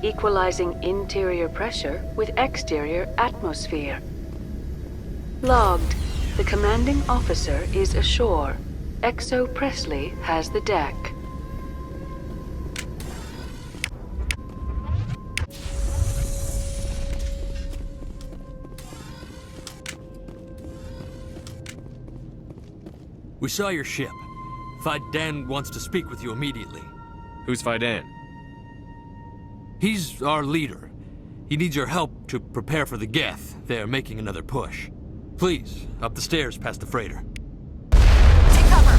equalizing interior pressure with exterior atmosphere. Logged. The commanding officer is ashore. Exo Presley has the deck. We saw your ship. Fidan wants to speak with you immediately. Who's Fidan? He's our leader. He needs your help to prepare for the Geth. They're making another push. Please, up the stairs past the freighter. Take cover!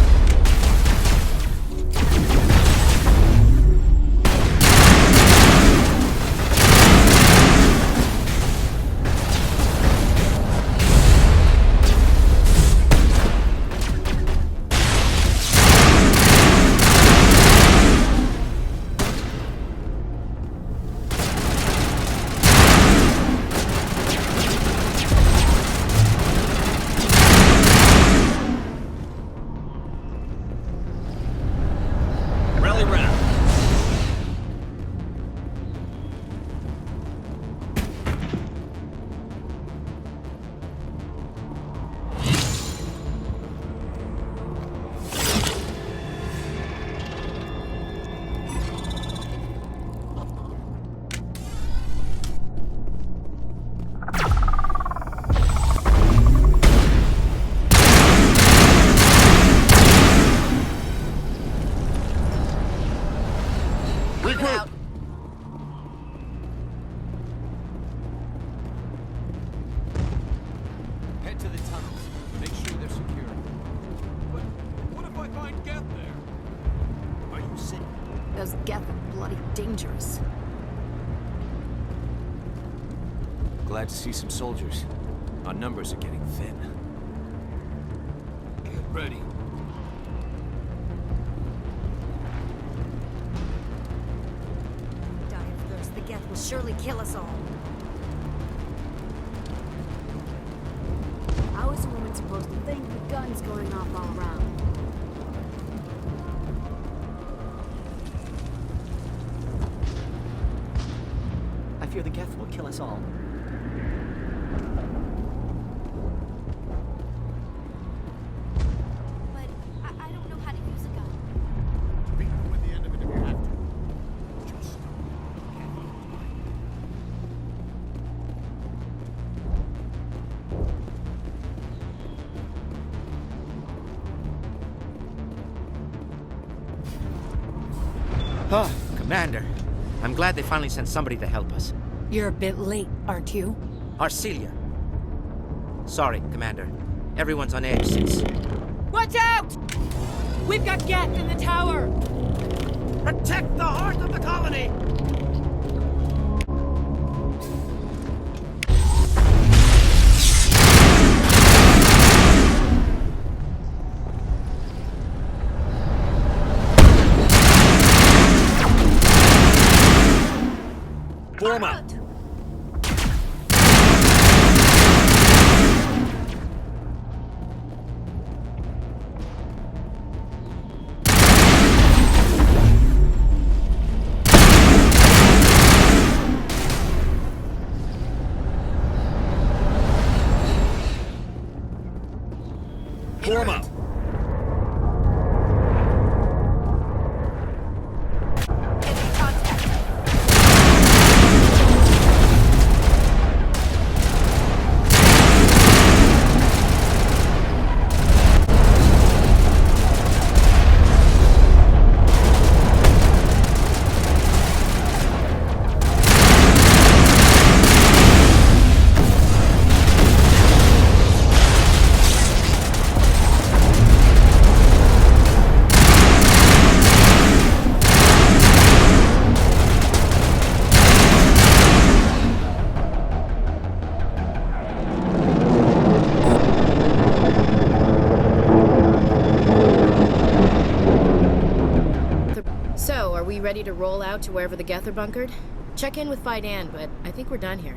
Head to the tunnels. Make sure they're secure. But what if I find Geth there? Are you sick? Those Geth are bloody dangerous. Glad to see some soldiers. Our numbers are getting thin. Get ready. Die of thirst. The Geth will surely kill us all. How is a woman supposed to think with guns going off all around? I fear the Geth will kill us all. But I don't know how to use a gun. Beat them with the end of it if you have to. Just stop. Oh, Commander. I'm glad they finally sent somebody to help us. You're a bit late, aren't you? Arcelia. Sorry, Commander. Everyone's on edge since... Watch out! We've got Geth in the tower! Protect the heart of the colony! Form up! Form up! Enemy contact. So, are we ready to roll out to wherever the Geth are bunkered? Check in with Fidan, but I think we're done here.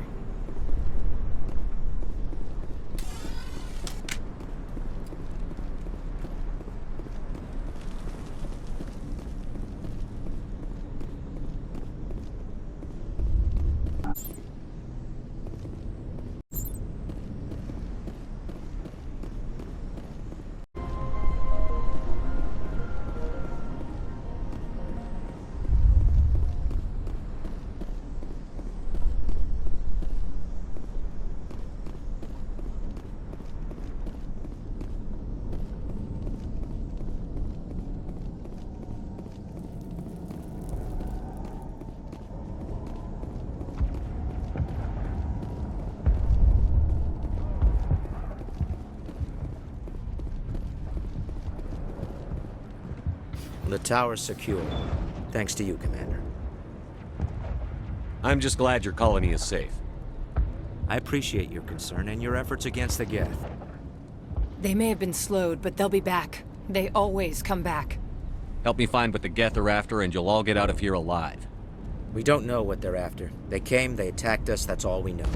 The tower's secure. Thanks to you, Commander. I'm just glad your colony is safe. I appreciate your concern and your efforts against the Geth. They may have been slowed, but they'll be back. They always come back. Help me find what the Geth are after, and you'll all get out of here alive. We don't know what they're after. They came, they attacked us, that's all we know.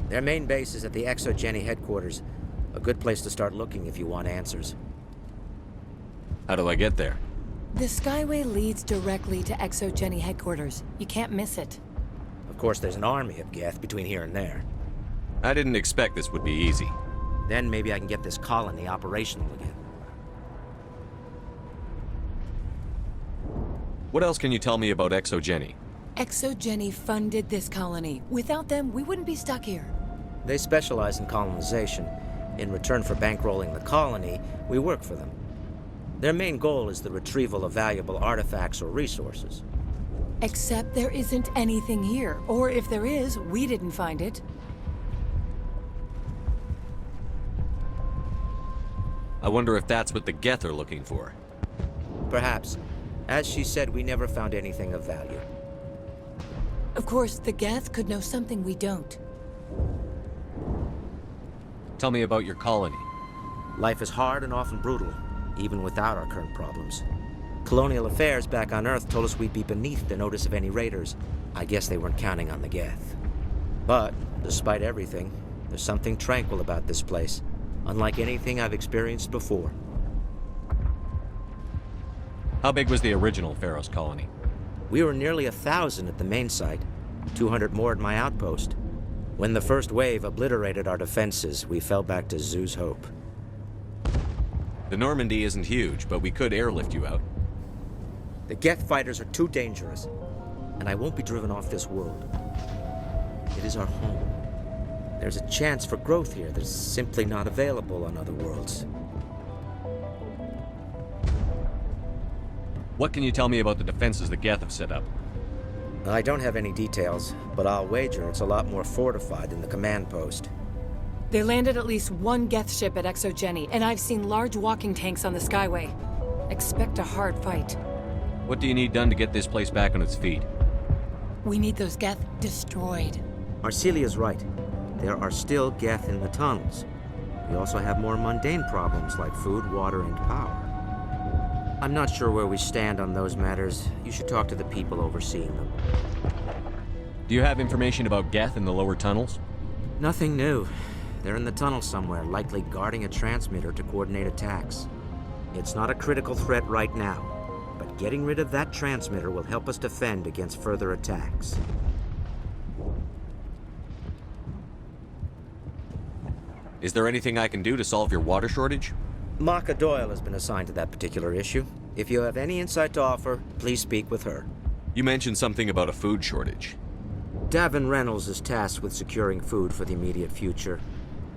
Their main base is at the Exogeny headquarters. A good place to start looking if you want answers. How do I get there? The Skyway leads directly to Exogeny headquarters. You can't miss it. Of course, there's an army of Geth between here and there. I didn't expect this would be easy. Then maybe I can get this colony operational again. What else can you tell me about Exogeny? Exogeny funded this colony. Without them, we wouldn't be stuck here. They specialize in colonization. In return for bankrolling the colony, we work for them. Their main goal is the retrieval of valuable artifacts or resources. Except there isn't anything here. Or if there is, we didn't find it. I wonder if that's what the Geth are looking for. Perhaps. As she said, we never found anything of value. Of course, the Geth could know something we don't. Tell me about your colony. Life is hard and often brutal, even without our current problems. Colonial affairs back on Earth told us we'd be beneath the notice of any raiders. I guess they weren't counting on the Geth. But, despite everything, there's something tranquil about this place, unlike anything I've experienced before. How big was the original Feros colony? We were nearly 1,000 at the main site, 200 more at my outpost. When the first wave obliterated our defenses, we fell back to Zoo's Hope. The Normandy isn't huge, but we could airlift you out. The Geth fighters are too dangerous, and I won't be driven off this world. It is our home. There's a chance for growth here that's simply not available on other worlds. What can you tell me about the defenses the Geth have set up? I don't have any details, but I'll wager it's a lot more fortified than the command post. They landed at least one Geth ship at Exogeny, and I've seen large walking tanks on the Skyway. Expect a hard fight. What do you need done to get this place back on its feet? We need those Geth destroyed. Arcelia's right. There are still Geth in the tunnels. We also have more mundane problems like food, water, and power. I'm not sure where we stand on those matters. You should talk to the people overseeing them. Do you have information about Geth in the lower tunnels? Nothing new. They're in the tunnel somewhere, likely guarding a transmitter to coordinate attacks. It's not a critical threat right now, but getting rid of that transmitter will help us defend against further attacks. Is there anything I can do to solve your water shortage? Maka Doyle has been assigned to that particular issue. If you have any insight to offer, please speak with her. You mentioned something about a food shortage. Davin Reynolds is tasked with securing food for the immediate future.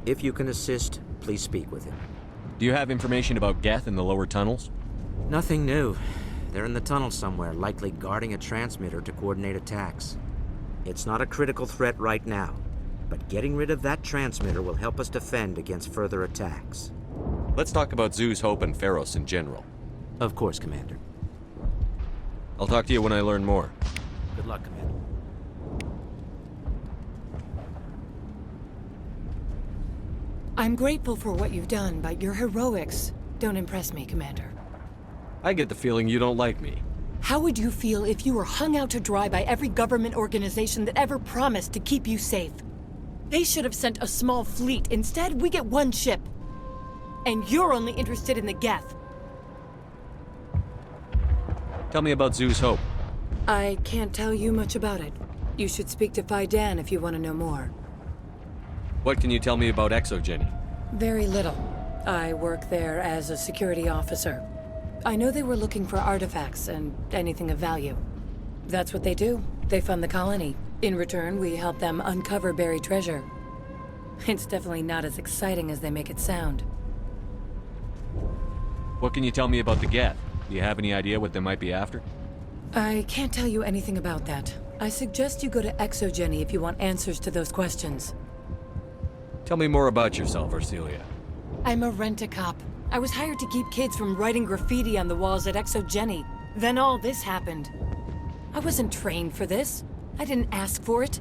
If you can assist, please speak with him. Do you have information about Geth in the lower tunnels? Nothing new. They're in the tunnel somewhere, likely guarding a transmitter to coordinate attacks. It's not a critical threat right now, but getting rid of that transmitter will help us defend against further attacks. Let's talk about Zoo's Hope and Feros in general. Of course, Commander. I'll talk to you when I learn more. Good luck, Commander. I'm grateful for what you've done, but your heroics don't impress me, Commander. I get the feeling you don't like me. How would you feel if you were hung out to dry by every government organization that ever promised to keep you safe? They should have sent a small fleet. Instead, we get one ship. And you're only interested in the Geth. Tell me about Zoo's Hope. I can't tell you much about it. You should speak to Phi Dan if you want to know more. What can you tell me about Exogeny? Very little. I work there as a security officer. I know they were looking for artifacts and anything of value. That's what they do. They fund the colony. In return, we help them uncover buried treasure. It's definitely not as exciting as they make it sound. What can you tell me about the Geth? Do you have any idea what they might be after? I can't tell you anything about that. I suggest you go to Exogeny if you want answers to those questions. Tell me more about yourself, Arcelia. I'm a rent-a-cop. I was hired to keep kids from writing graffiti on the walls at Exogeny. Then all this happened. I wasn't trained for this. I didn't ask for it.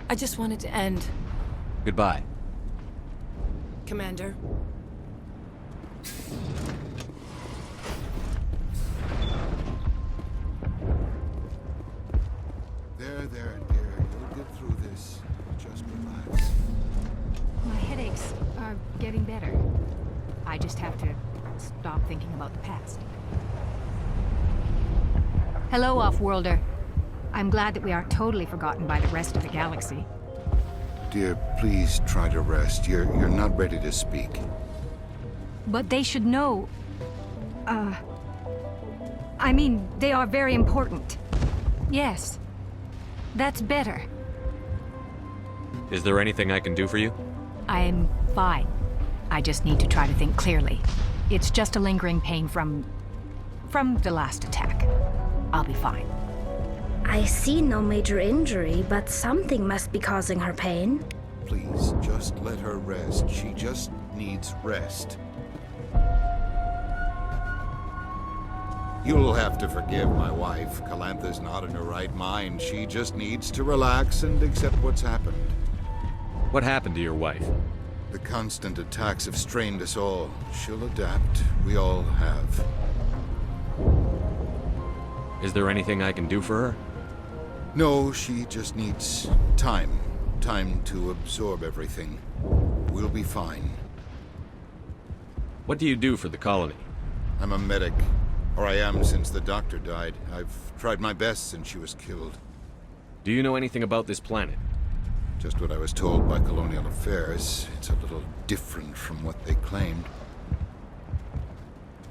I just wanted to end. Goodbye. Commander. There, dear. You'll get through this. Just relax. My headaches are getting better. I just have to stop thinking about the past. Hello, Off-Worlder. I'm glad that we aren't totally forgotten by the rest of the galaxy. Dear, please try to rest. You're not ready to speak. But they should know... I mean, they are very important. Yes. That's better. Is there anything I can do for you? I'm fine. I just need to try to think clearly. It's just a lingering pain from the last attack. I'll be fine. I see no major injury, but something must be causing her pain. Please, just let her rest. She just needs rest. You'll have to forgive my wife. Calantha's not in her right mind. She just needs to relax and accept what's happened. What happened to your wife? The constant attacks have strained us all. She'll adapt. We all have. Is there anything I can do for her? No, she just needs time. Time to absorb everything. We'll be fine. What do you do for the colony? I'm a medic. Or I am since the doctor died. I've tried my best since she was killed. Do you know anything about this planet? Just what I was told by Colonial Affairs. It's a little different from what they claimed.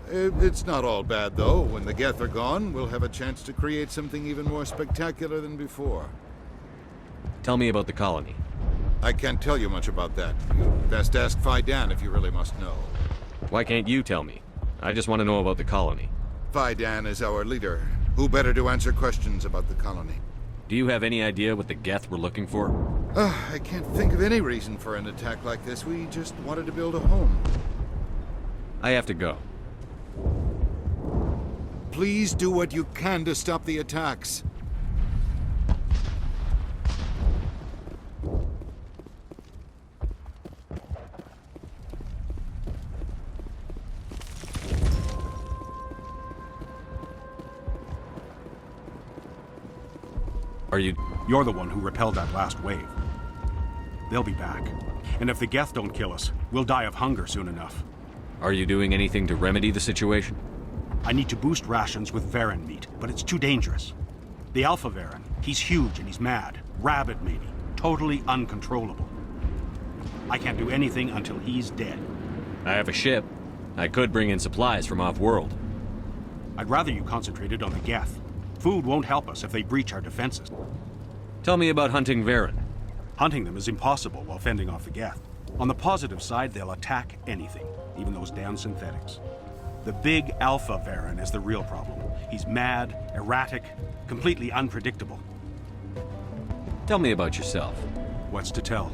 It's not all bad, though. When the Geth are gone, we'll have a chance to create something even more spectacular than before. Tell me about the colony. I can't tell you much about that. You'd best ask Fidan if you really must know. Why can't you tell me? I just want to know about the colony. Fidan is our leader. Who better to answer questions about the colony? Do you have any idea what the Geth were looking for? I can't think of any reason for an attack like this. We just wanted to build a home. I have to go. Please do what you can to stop the attacks. Are you... You're the one who repelled that last wave. They'll be back. And if the Geth don't kill us, we'll die of hunger soon enough. Are you doing anything to remedy the situation? I need to boost rations with Varen meat, but it's too dangerous. The Alpha Varen, he's huge and he's mad. Rabid, maybe. Totally uncontrollable. I can't do anything until he's dead. I have a ship. I could bring in supplies from off-world. I'd rather you concentrated on the Geth. Food won't help us if they breach our defenses. Tell me about hunting Varen. Hunting them is impossible while fending off the Geth. On the positive side, they'll attack anything, even those damn synthetics. The big Alpha Varen is the real problem. He's mad, erratic, completely unpredictable. Tell me about yourself. What's to tell?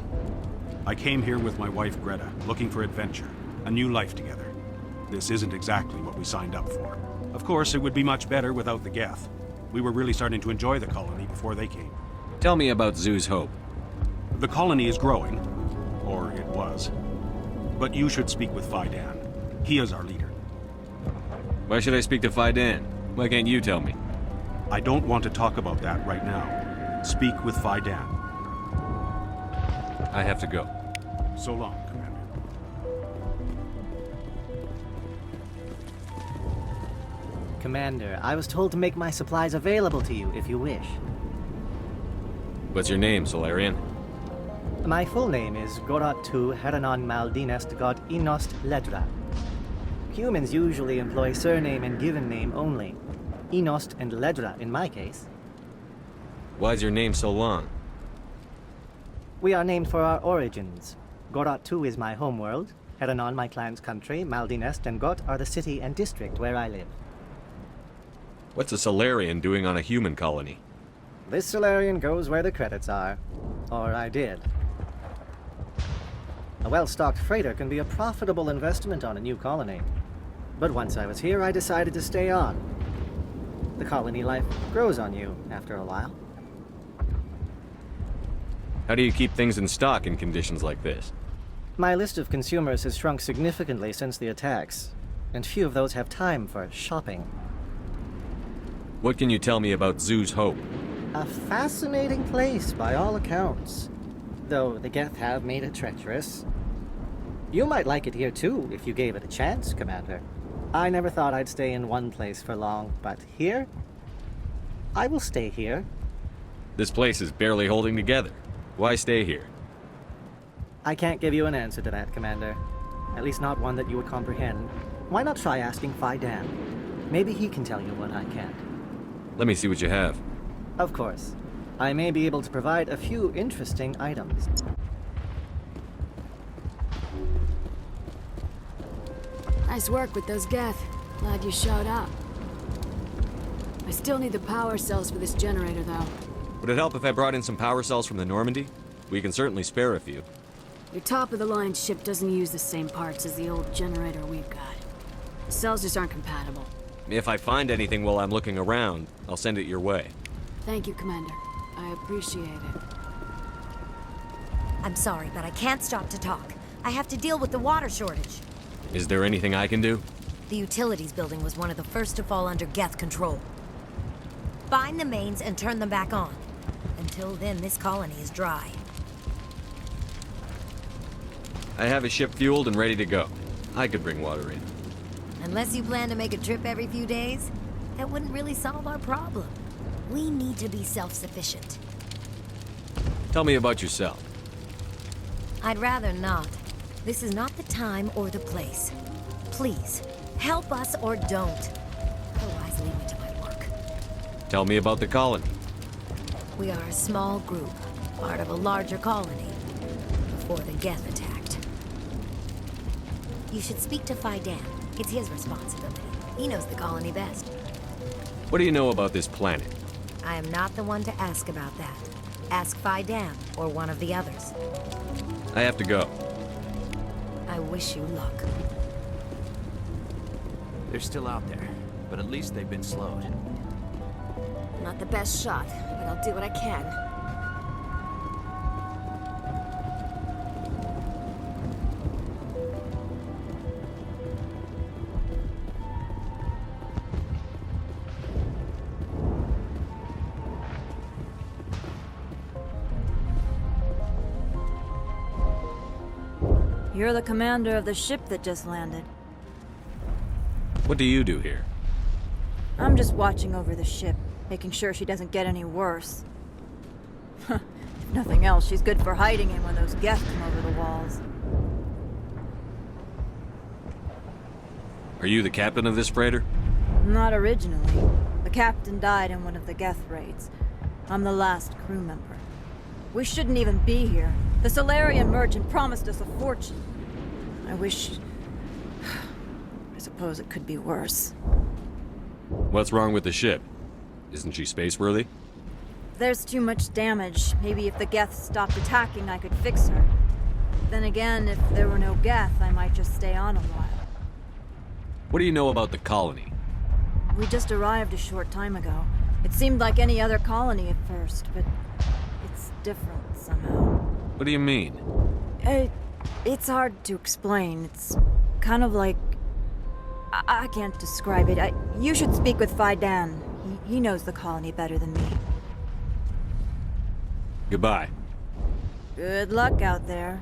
I came here with my wife Greta, looking for adventure, a new life together. This isn't exactly what we signed up for. Of course, it would be much better without the Geth. We were really starting to enjoy the colony before they came. Tell me about Zoo's Hope. The colony is growing, or it was. But you should speak with Fidan. He is our leader. Why should I speak to Fidan? Why can't you tell me? I don't want to talk about that right now. Speak with Fidan. I have to go. So long, Commander. Commander, I was told to make my supplies available to you if you wish. What's your name, Solarian? My full name is Gorat Tu Heranon Maldinest God Inost Ledra. Humans usually employ surname and given name only. Inost and Ledra in my case. Why's your name so long? We are named for our origins. Gorat Tu is my homeworld, Heranon my clan's country, Maldinest and Got are the city and district where I live. What's a Solarian doing on a human colony? This Solarian goes where the credits are. Or I did. A well-stocked freighter can be a profitable investment on a new colony. But once I was here, I decided to stay on. The colony life grows on you after a while. How do you keep things in stock in conditions like this? My list of consumers has shrunk significantly since the attacks, and few of those have time for shopping. What can you tell me about Zoo's Hope? A fascinating place by all accounts, though the Geth have made it treacherous. You might like it here too, if you gave it a chance, Commander. I never thought I'd stay in one place for long, but here? I will stay here. This place is barely holding together. Why stay here? I can't give you an answer to that, Commander. At least not one that you would comprehend. Why not try asking Fidan? Maybe he can tell you what I can't. Let me see what you have. Of course. I may be able to provide a few interesting items. Nice work with those Geth. Glad you showed up. I still need the power cells for this generator, though. Would it help if I brought in some power cells from the Normandy? We can certainly spare a few. Your top-of-the-line ship doesn't use the same parts as the old generator we've got. The cells just aren't compatible. If I find anything while I'm looking around, I'll send it your way. Thank you, Commander. I appreciate it. I'm sorry, but I can't stop to talk. I have to deal with the water shortage. Is there anything I can do? The utilities building was one of the first to fall under Geth control. Find the mains and turn them back on. Until then, this colony is dry. I have a ship fueled and ready to go. I could bring water in. Unless you plan to make a trip every few days, that wouldn't really solve our problem. We need to be self-sufficient. Tell me about yourself. I'd rather not. This is not the time or the place. Please, help us or don't. Otherwise, leave me to my work. Tell me about the colony. We are a small group, part of a larger colony, before the Geth attacked. You should speak to Fidan. It's his responsibility. He knows the colony best. What do you know about this planet? I am not the one to ask about that. Ask Fidan or one of the others. I have to go. I wish you luck. They're still out there, but at least they've been slowed. Not the best shot, but I'll do what I can. You're the commander of the ship that just landed. What do you do here? I'm just watching over the ship, making sure she doesn't get any worse. If nothing else, she's good for hiding in when those Geth come over the walls. Are you the captain of this freighter? Not originally. The captain died in one of the Geth raids. I'm the last crew member. We shouldn't even be here. The Solarian merchant promised us a fortune. I wish... I suppose it could be worse. What's wrong with the ship? Isn't she space-worthy? There's too much damage. Maybe if the Geth stopped attacking, I could fix her. Then again, if there were no Geth, I might just stay on a while. What do you know about the colony? We just arrived a short time ago. It seemed like any other colony at first, but it's different somehow. What do you mean? It's hard to explain. It's kind of like... I can't describe it. You should speak with Fidan. He knows the colony better than me. Goodbye. Good luck out there.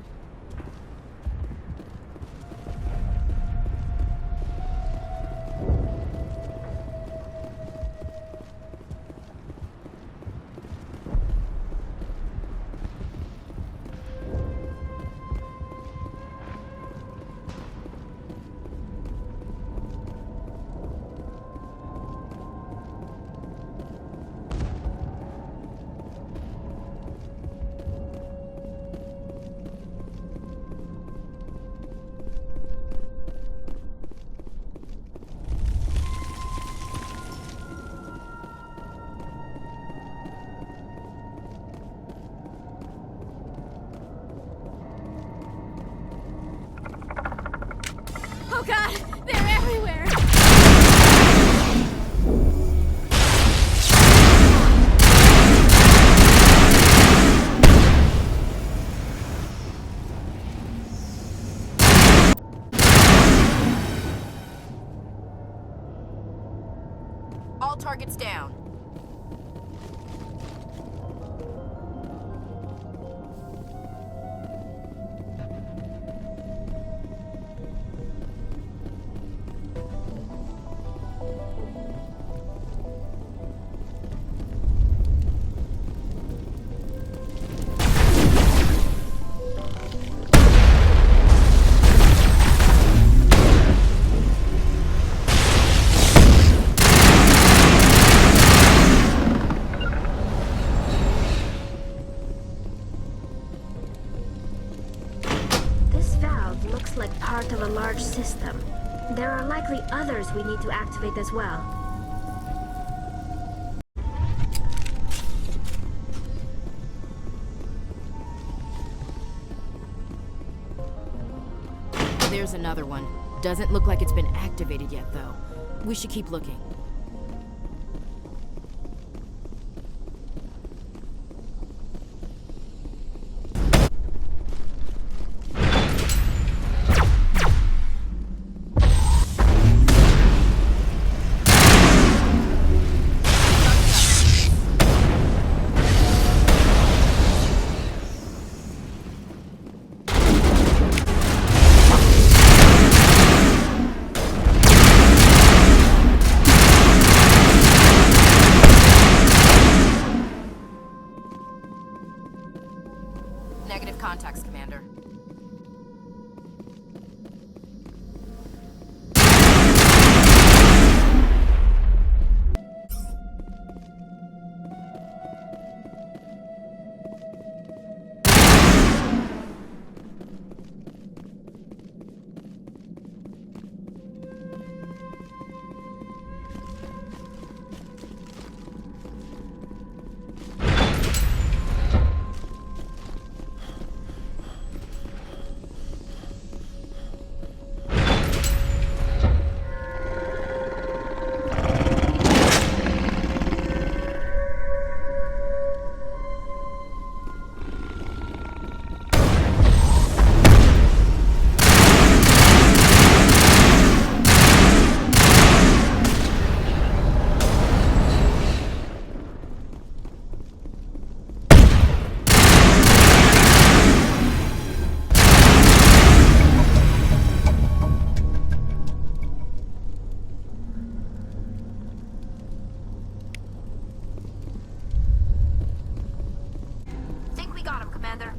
looks like part of a large system. There are likely others we need to activate as well. There's another one. Doesn't look like it's been activated yet, though. We should keep looking. Negative contacts, Commander. Think we got him, Commander.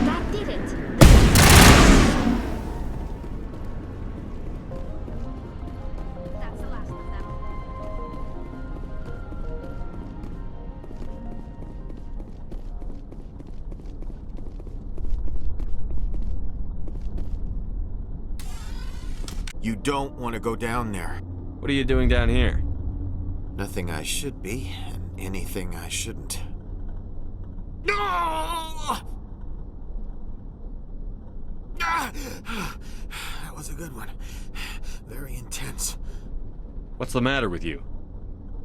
That did it. That's the last of them. You don't want to go down there. What are you doing down here? Nothing I should be, and anything I shouldn't. No! That was a good one. Very intense. What's the matter with you?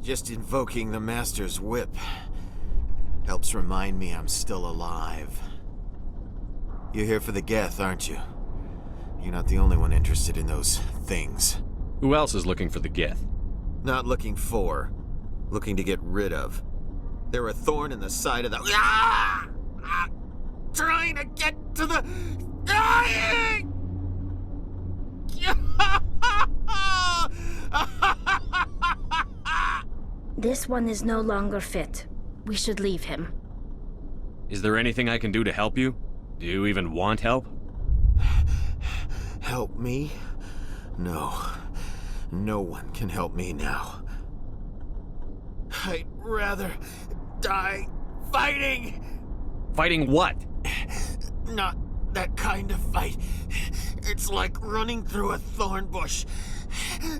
Just invoking the Master's whip helps remind me I'm still alive. You're here for the Geth, aren't you? You're not the only one interested in those things. Who else is looking for the Geth? Not looking for, looking to get rid of. They're a thorn in the side of the... Ah! Ah! Trying to get to the... Dying! This one is no longer fit. We should leave him. Is there anything I can do to help you? Do you even want help? Help me? No. No one can help me now. I'd rather die fighting! Fighting what? Not that kind of fight. It's like running through a thorn bush.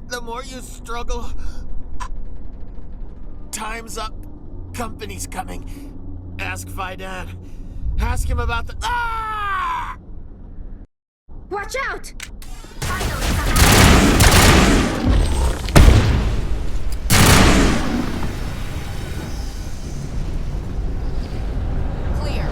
The more you struggle... Time's up. Company's coming. Ask Fidan. Ask him about the... Ah! Watch out! Clear.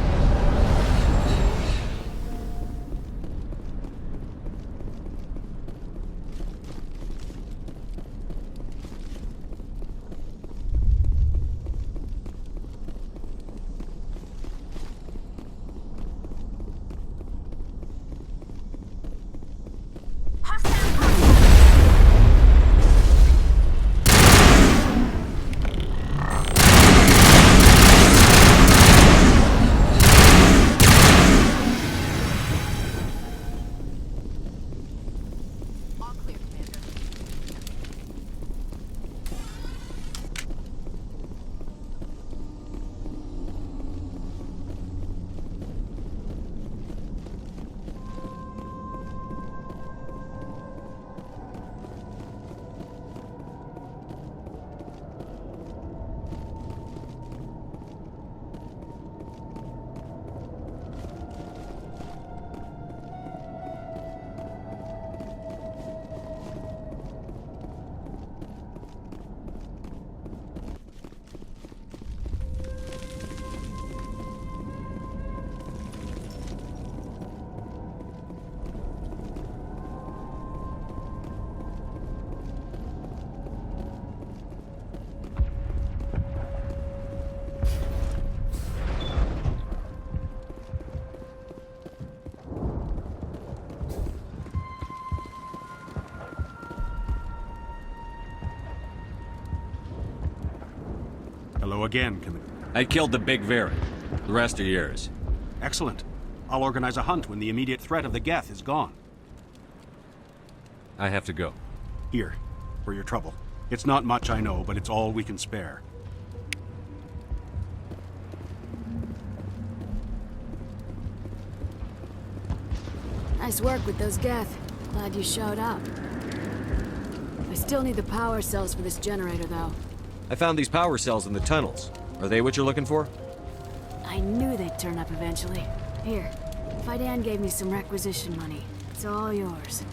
Hello again, I killed the big variant. The rest are yours. Excellent. I'll organize a hunt when the immediate threat of the Geth is gone. I have to go. Here, for your trouble. It's not much, I know, but it's all we can spare. Nice work with those Geth. Glad you showed up. I still need the power cells for this generator, though. I found these power cells in the tunnels. Are they what you're looking for? I knew they'd turn up eventually. Here, Fidan gave me some requisition money. It's all yours.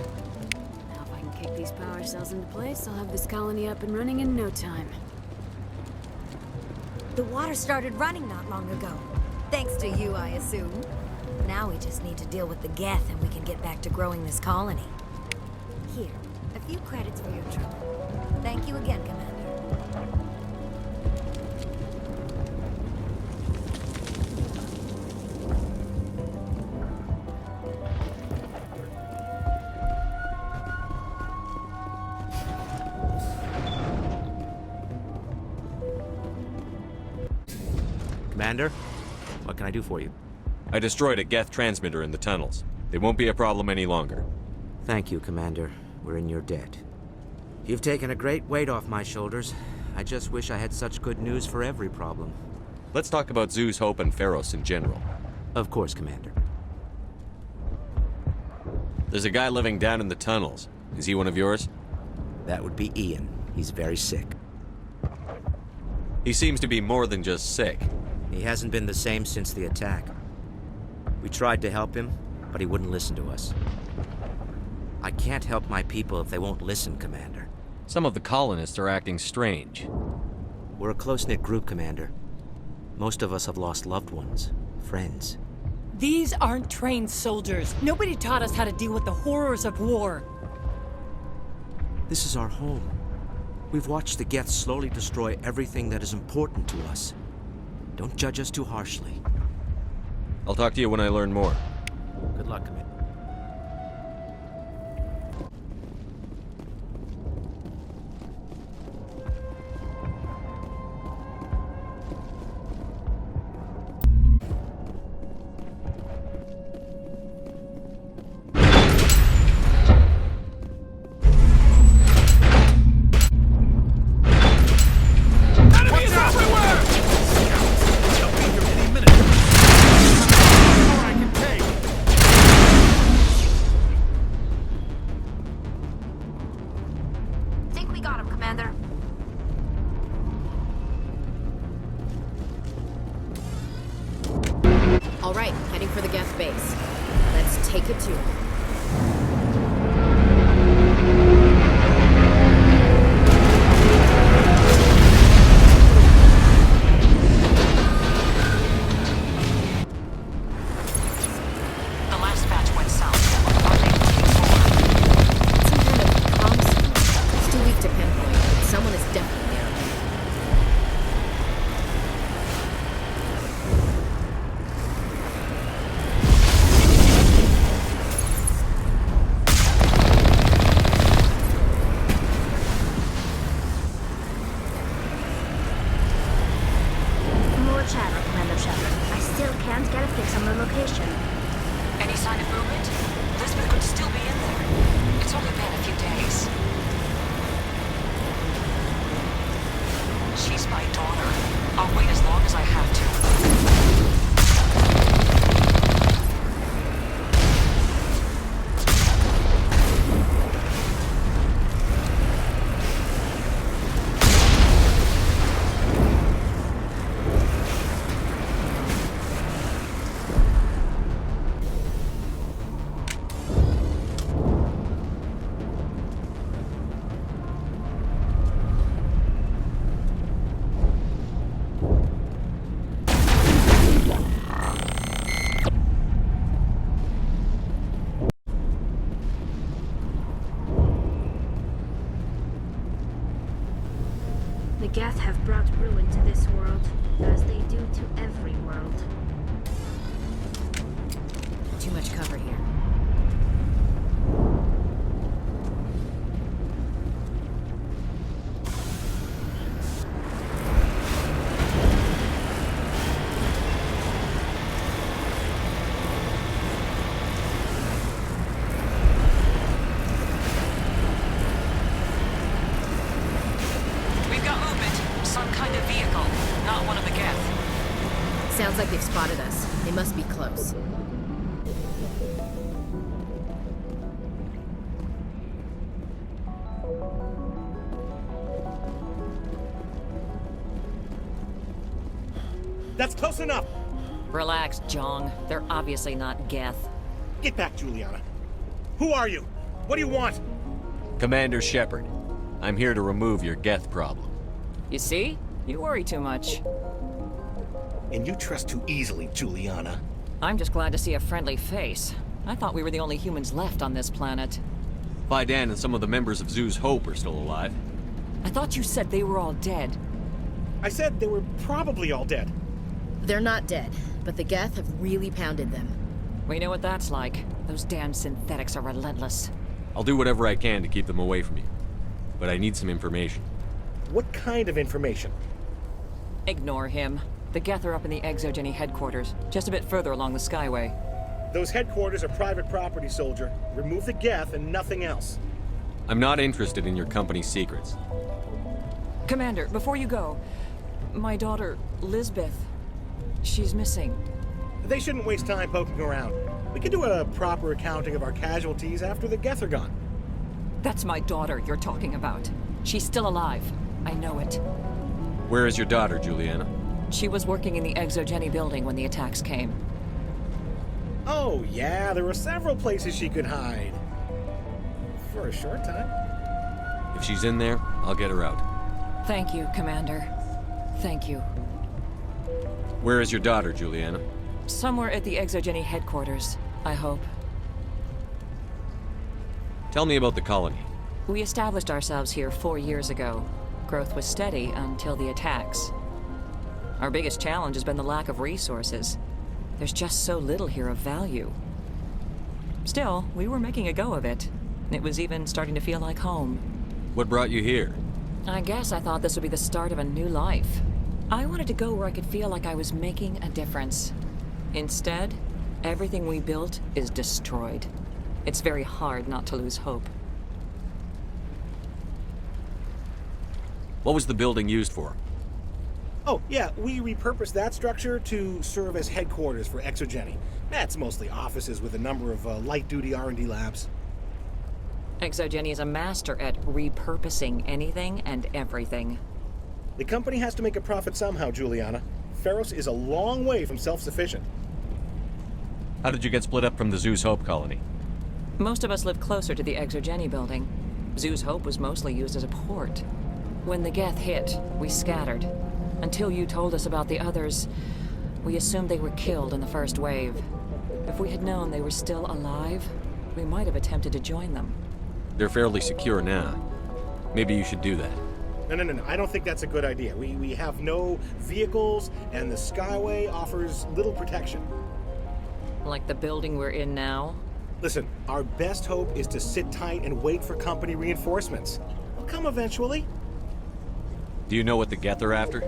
Now if I can kick these power cells into place, I'll have this colony up and running in no time. The water started running not long ago. Thanks to you, I assume. Now we just need to deal with the Geth and we can get back to growing this colony. Here, a few credits for your trouble. Thank you again, Commander. Commander, what can I do for you? I destroyed a Geth transmitter in the tunnels. They won't be a problem any longer. Thank you, Commander. We're in your debt. You've taken a great weight off my shoulders. I just wish I had such good news for every problem. Let's talk about Zoo's Hope and Feros in general. Of course, Commander. There's a guy living down in the tunnels. Is he one of yours? That would be Ian. He's very sick. He seems to be more than just sick. He hasn't been the same since the attack. We tried to help him, but he wouldn't listen to us. I can't help my people if they won't listen, Commander. Some of the colonists are acting strange. We're a close-knit group, Commander. Most of us have lost loved ones, friends. These aren't trained soldiers. Nobody taught us how to deal with the horrors of war. This is our home. We've watched the Geth slowly destroy everything that is important to us. Don't judge us too harshly. I'll talk to you when I learn more. Good luck, Commander. All right, heading for the Geth base. Let's take it to them. The last batch went south. What are they looking for? Some kind of comm signal. It's too weak to pinpoint, but someone is definitely out there. Any sign of movement? Lisbeth could still be in there. It's only been a few days. She's my daughter. I'll wait as long as I have to. The Geth have brought ruin to this world, as they do to every world. Too much cover here. spotted us. They must be close. That's close enough! Relax, Jong. They're obviously not Geth. Get back, Juliana. Who are you? What do you want? Commander Shepard. I'm here to remove your Geth problem. You see? You worry too much. And you trust too easily, Juliana. I'm just glad to see a friendly face. I thought we were the only humans left on this planet. Fidan and some of the members of Zoo's Hope are still alive. I thought you said they were all dead. I said they were probably all dead. They're not dead, but the Geth have really pounded them. We know what that's like. Those damn synthetics are relentless. I'll do whatever I can to keep them away from you. But I need some information. What kind of information? Ignore him. The Geth are up in the Exogeny headquarters, just a bit further along the Skyway. Those headquarters are private property, soldier. Remove the Geth and nothing else. I'm not interested in your company's secrets. Commander, before you go, my daughter, Lisbeth, she's missing. They shouldn't waste time poking around. We can do a proper accounting of our casualties after the Geth are gone. That's my daughter you're talking about. She's still alive. I know it. Where is your daughter, Juliana? She was working in the Exogeny building when the attacks came. Oh, yeah, there were several places she could hide. For a short time. If she's in there, I'll get her out. Thank you, Commander. Thank you. Where is your daughter, Juliana? Somewhere at the Exogeny headquarters, I hope. Tell me about the colony. We established ourselves here 4 years ago. Growth was steady until the attacks. Our biggest challenge has been the lack of resources. There's just so little here of value. Still, we were making a go of it. It was even starting to feel like home. What brought you here? I guess I thought this would be the start of a new life. I wanted to go where I could feel like I was making a difference. Instead, everything we built is destroyed. It's very hard not to lose hope. What was the building used for? Oh, yeah, we repurposed that structure to serve as headquarters for Exogeny. That's mostly offices with a number of light-duty R&D labs. Exogeny is a master at repurposing anything and everything. The company has to make a profit somehow, Juliana. Feros is a long way from self-sufficient. How did you get split up from the Zoo's Hope colony? Most of us live closer to the Exogeny building. Zoo's Hope was mostly used as a port. When the Geth hit, we scattered. Until you told us about the others, we assumed they were killed in the first wave. If we had known they were still alive, we might have attempted to join them. They're fairly secure now. Maybe you should do that. No. I don't think that's a good idea. We have no vehicles, and the Skyway offers little protection. Like the building we're in now? Listen, our best hope is to sit tight and wait for company reinforcements. They'll come eventually. Do you know what the Geth are after?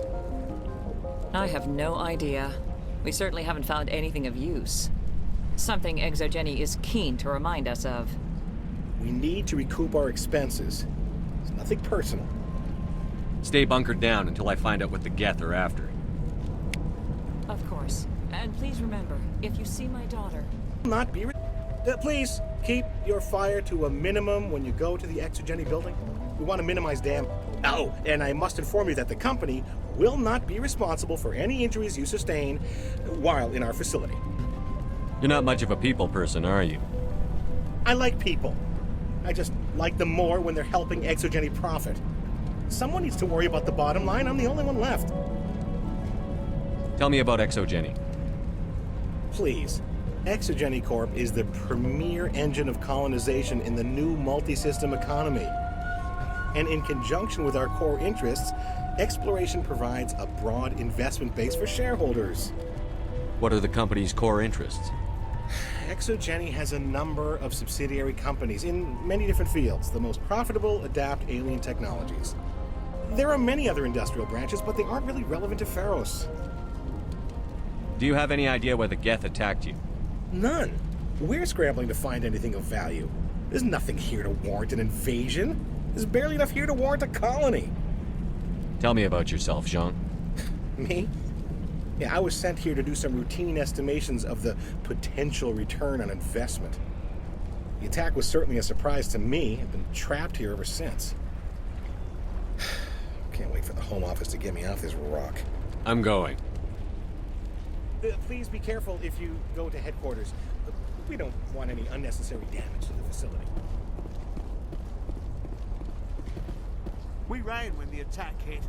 I have no idea. We certainly haven't found anything of use. Something Exogeny is keen to remind us of. We need to recoup our expenses. It's nothing personal. Stay bunkered down until I find out what the Geth are after. Of course. And please remember, if you see my daughter... Not be... please, keep your fire to a minimum when you go to the Exogeny building. We want to minimize damage. Oh, and I must inform you that the company will not be responsible for any injuries you sustain while in our facility. You're not much of a people person, are you? I like people. I just like them more when they're helping Exogeny profit. Someone needs to worry about the bottom line. I'm the only one left. Tell me about Exogeny. Please. Exogeny Corp is the premier engine of colonization in the new multi-system economy. And in conjunction with our core interests, exploration provides a broad investment base for shareholders. What are the company's core interests? Exogeny has a number of subsidiary companies in many different fields. The most profitable adapt alien technologies. There are many other industrial branches, but they aren't really relevant to Feros. Do you have any idea why the Geth attacked you? None. We're scrambling to find anything of value. There's nothing here to warrant an invasion. There's barely enough here to warrant a colony. Tell me about yourself, Jean. Me? Yeah, I was sent here to do some routine estimations of the potential return on investment. The attack was certainly a surprise to me. I've been trapped here ever since. Can't wait for the Home Office to get me off this rock. I'm going. Please be careful if you go to headquarters. We don't want any unnecessary damage to the facility. We ran when the attack hit.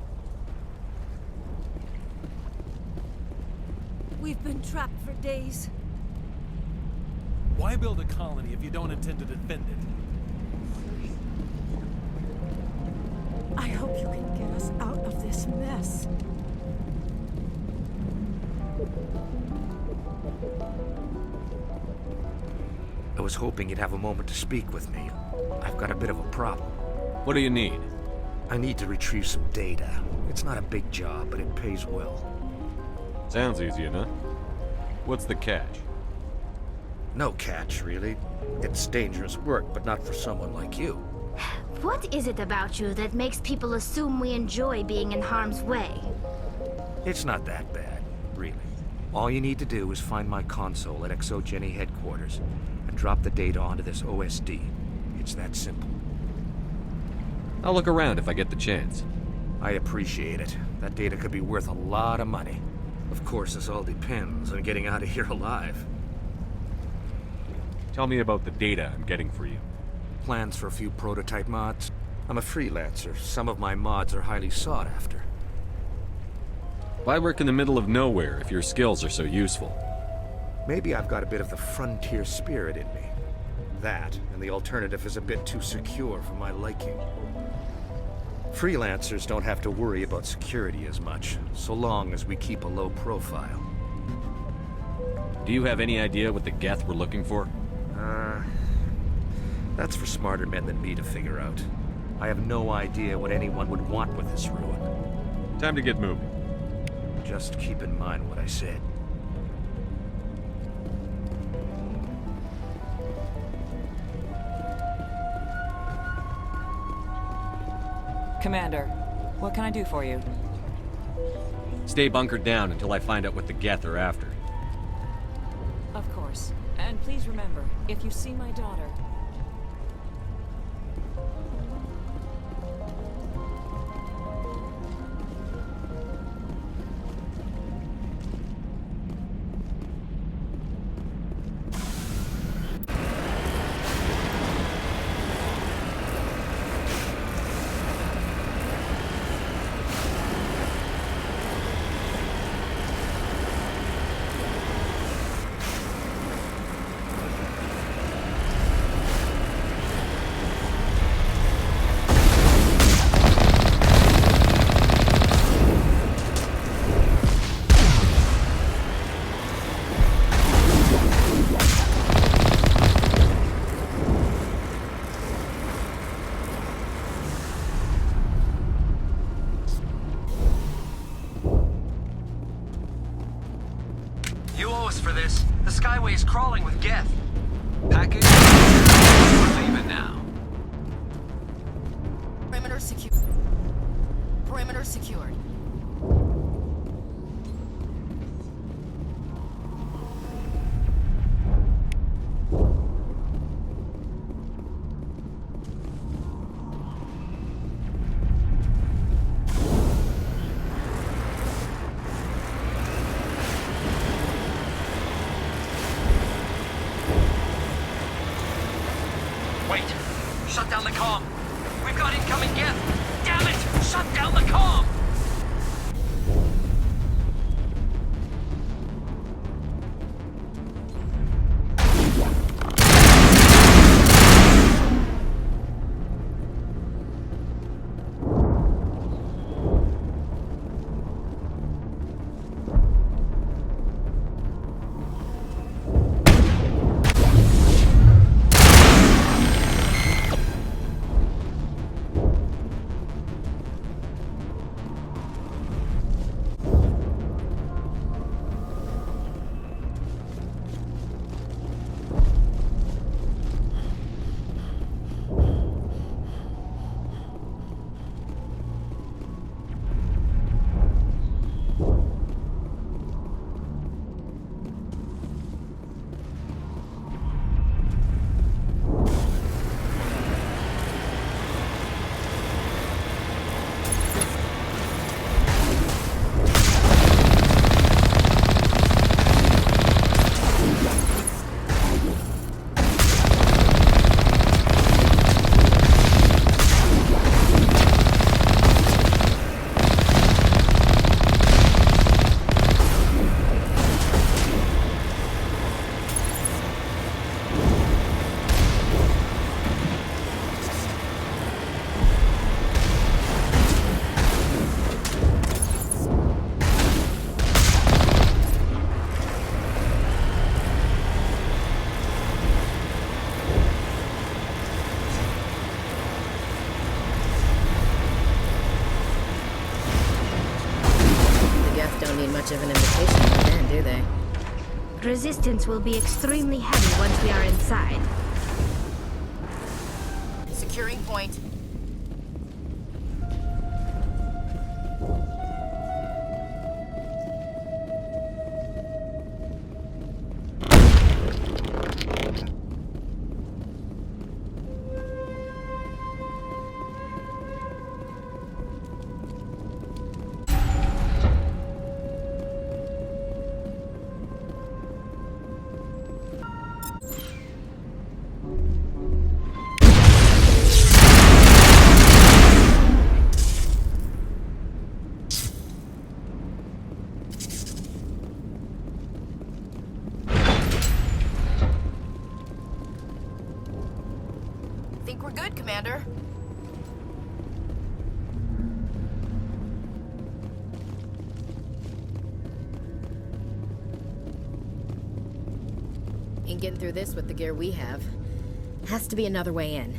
We've been trapped for days. Why build a colony if you don't intend to defend it? I hope you can get us out of this mess. I was hoping you'd have a moment to speak with me. I've got a bit of a problem. What do you need? I need to retrieve some data. It's not a big job, but it pays well. Sounds easy enough. What's the catch? No catch, really. It's dangerous work, but not for someone like you. What is it about you that makes people assume we enjoy being in harm's way? It's not that bad, really. All you need to do is find my console at Exogeny headquarters and drop the data onto this OSD. It's that simple. I'll look around if I get the chance. I appreciate it. That data could be worth a lot of money. Of course, this all depends on getting out of here alive. Tell me about the data I'm getting for you. Plans for a few prototype mods. I'm a freelancer. Some of my mods are highly sought after. Why work in the middle of nowhere if your skills are so useful? Maybe I've got a bit of the frontier spirit in me. That, and the alternative is a bit too secure for my liking. Freelancers don't have to worry about security as much, so long as we keep a low profile. Do you have any idea what the Geth were looking for? That's for smarter men than me to figure out. I have no idea what anyone would want with this ruin. Time to get moving. Just keep in mind what I said. Commander, what can I do for you? Stay bunkered down until I find out what the Geth are after. Of course. And please remember, if you see my daughter... You owe us for this. The Skyway is crawling with Geth. Package? We're leaving now. Perimeter secure. Perimeter secured. Wait! Shut down the comm! We've got incoming Geth! Damn it! Shut down the comm! much of an invitation for then, do they? Resistance will be extremely heavy once we are inside. Securing point. Think we're good, Commander. Ain't getting through this with the gear we have. Has to be another way in.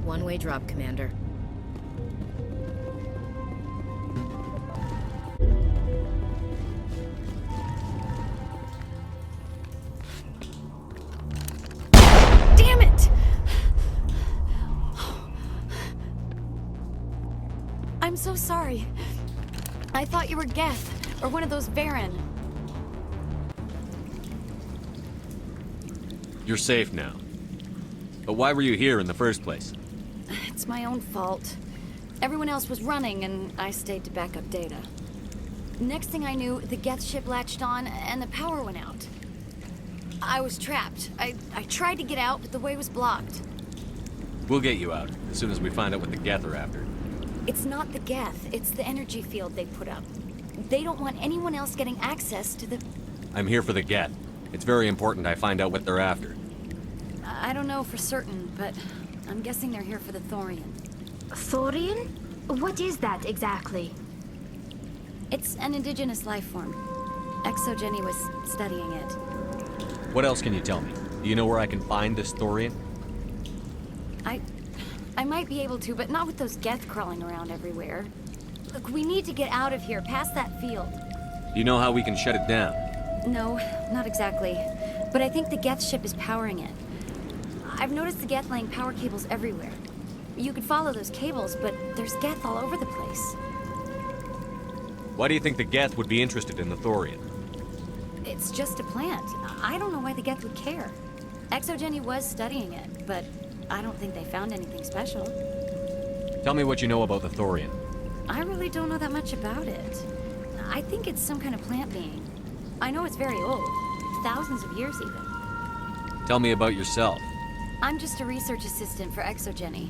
One-way drop, Commander. Damn it! I'm so sorry. I thought you were Geth, or one of those Varen. You're safe now. But why were you here in the first place? It's my own fault. Everyone else was running, and I stayed to back up data. Next thing I knew, the Geth ship latched on, and the power went out. I was trapped. I tried to get out, but the way was blocked. We'll get you out, as soon as we find out what the Geth are after. It's not the Geth, it's the energy field they put up. They don't want anyone else getting access to the... I'm here for the Geth. It's very important I find out what they're after. I don't know for certain, but I'm guessing they're here for the Thorian. Thorian? What is that exactly? It's an indigenous life form. Exogeny was studying it. What else can you tell me? Do you know where I can find this Thorian? I might be able to, but not with those Geth crawling around everywhere. Look, we need to get out of here, past that field. Do you know how we can shut it down? No, not exactly. But I think the Geth ship is powering it. I've noticed the Geth laying power cables everywhere. You could follow those cables, but there's Geth all over the place. Why do you think the Geth would be interested in the Thorian? It's just a plant. I don't know why the Geth would care. Exogeny was studying it, but I don't think they found anything special. Tell me what you know about the Thorian. I really don't know that much about it. I think it's some kind of plant being. I know it's very old. Thousands of years even. Tell me about yourself. I'm just a research assistant for Exogeny.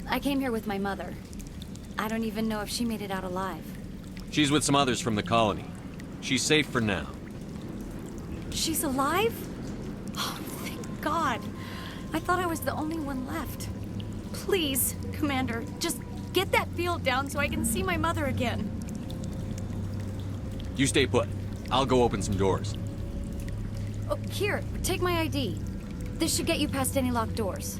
I came here with my mother. I don't even know if she made it out alive. She's with some others from the colony. She's safe for now. She's alive? Oh, thank God. I thought I was the only one left. Please, Commander, just get that field down so I can see my mother again. You stay put. I'll go open some doors. Oh, here, take my ID. This should get you past any locked doors.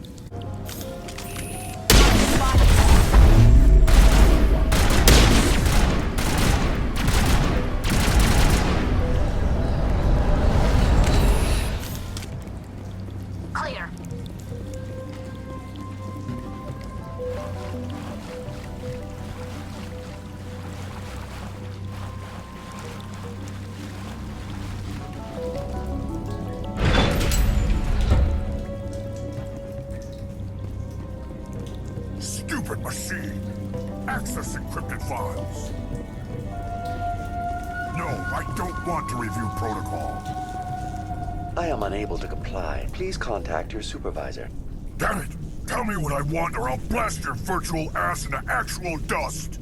Clear. Stupid machine! Access encrypted files. No, I don't want to review protocol. I am unable to comply. Please contact your supervisor. Damn it! Tell me what I want or I'll blast your virtual ass into actual dust!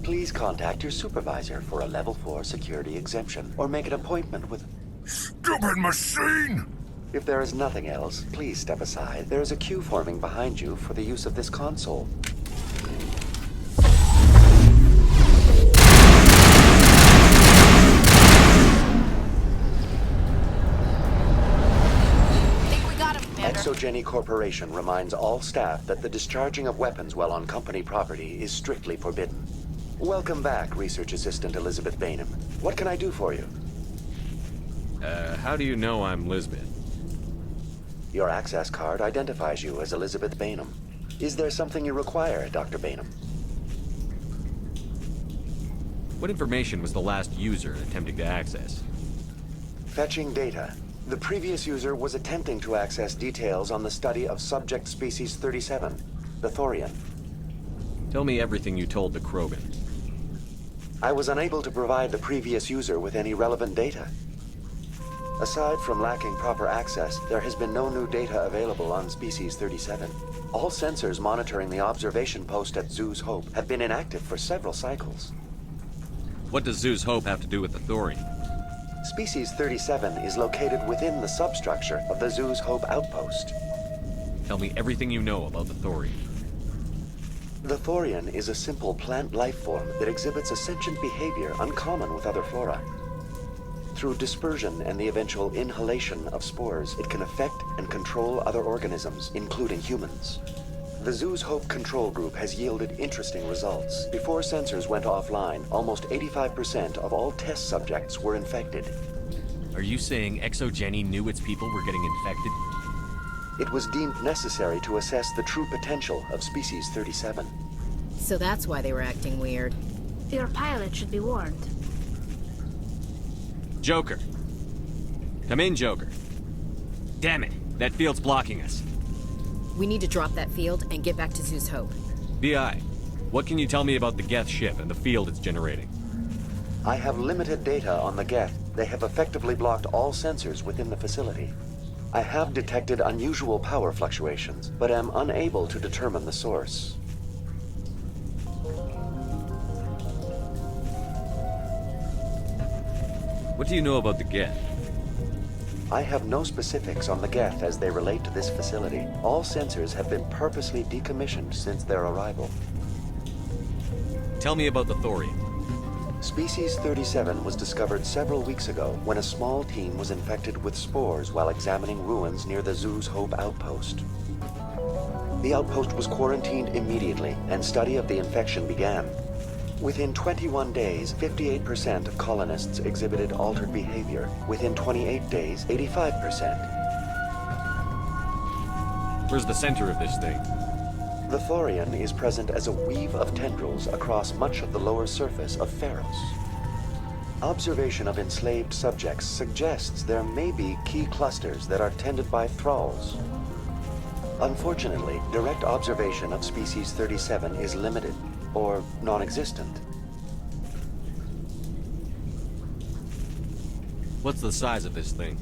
Please contact your supervisor for a level 4 security exemption, or make an appointment with... Stupid machine! If there is nothing else, please step aside. There is a queue forming behind you for the use of this console. ExoGeni Corporation reminds all staff that the discharging of weapons while on company property is strictly forbidden. Welcome back, Research Assistant Elizabeth Bainham. What can I do for you? How do you know I'm Lisbeth? Your access card identifies you as Elizabeth Bainham. Is there something you require, Dr. Bainham? What information was the last user attempting to access? Fetching data. The previous user was attempting to access details on the study of subject species 37, the Thorian. Tell me everything you told the Krogan. I was unable to provide the previous user with any relevant data. Aside from lacking proper access, there has been no new data available on Species 37. All sensors monitoring the observation post at Zoo's Hope have been inactive for several cycles. What does Zoo's Hope have to do with the Thorian? Species 37 is located within the substructure of the Zoo's Hope outpost. Tell me everything you know about the Thorian. The Thorian is a simple plant life form that exhibits a sentient behavior uncommon with other flora. Through dispersion and the eventual inhalation of spores, it can affect and control other organisms, including humans. The Zoo's Hope control group has yielded interesting results. Before sensors went offline, almost 85% of all test subjects were infected. Are you saying ExoGeni knew its people were getting infected? It was deemed necessary to assess the true potential of Species 37. So that's why they were acting weird. Your pilot should be warned. Joker. Come in, Joker. Damn it, that field's blocking us. We need to drop that field and get back to Zoo's Hope. BI, what can you tell me about the Geth ship and the field it's generating? I have limited data on the Geth. They have effectively blocked all sensors within the facility. I have detected unusual power fluctuations, but am unable to determine the source. What do you know about the Geth? I have no specifics on the Geth as they relate to this facility. All sensors have been purposely decommissioned since their arrival. Tell me about the Thorian. Species 37 was discovered several weeks ago when a small team was infected with spores while examining ruins near the Zoo's Hope outpost. The outpost was quarantined immediately, and study of the infection began. Within 21 days, 58% of colonists exhibited altered behavior. Within 28 days, 85%. Where's the center of this thing? The Thorian is present as a weave of tendrils across much of the lower surface of Feros. Observation of enslaved subjects suggests there may be key clusters that are tended by thralls. Unfortunately, direct observation of Species 37 is limited, or non-existent. What's the size of this thing?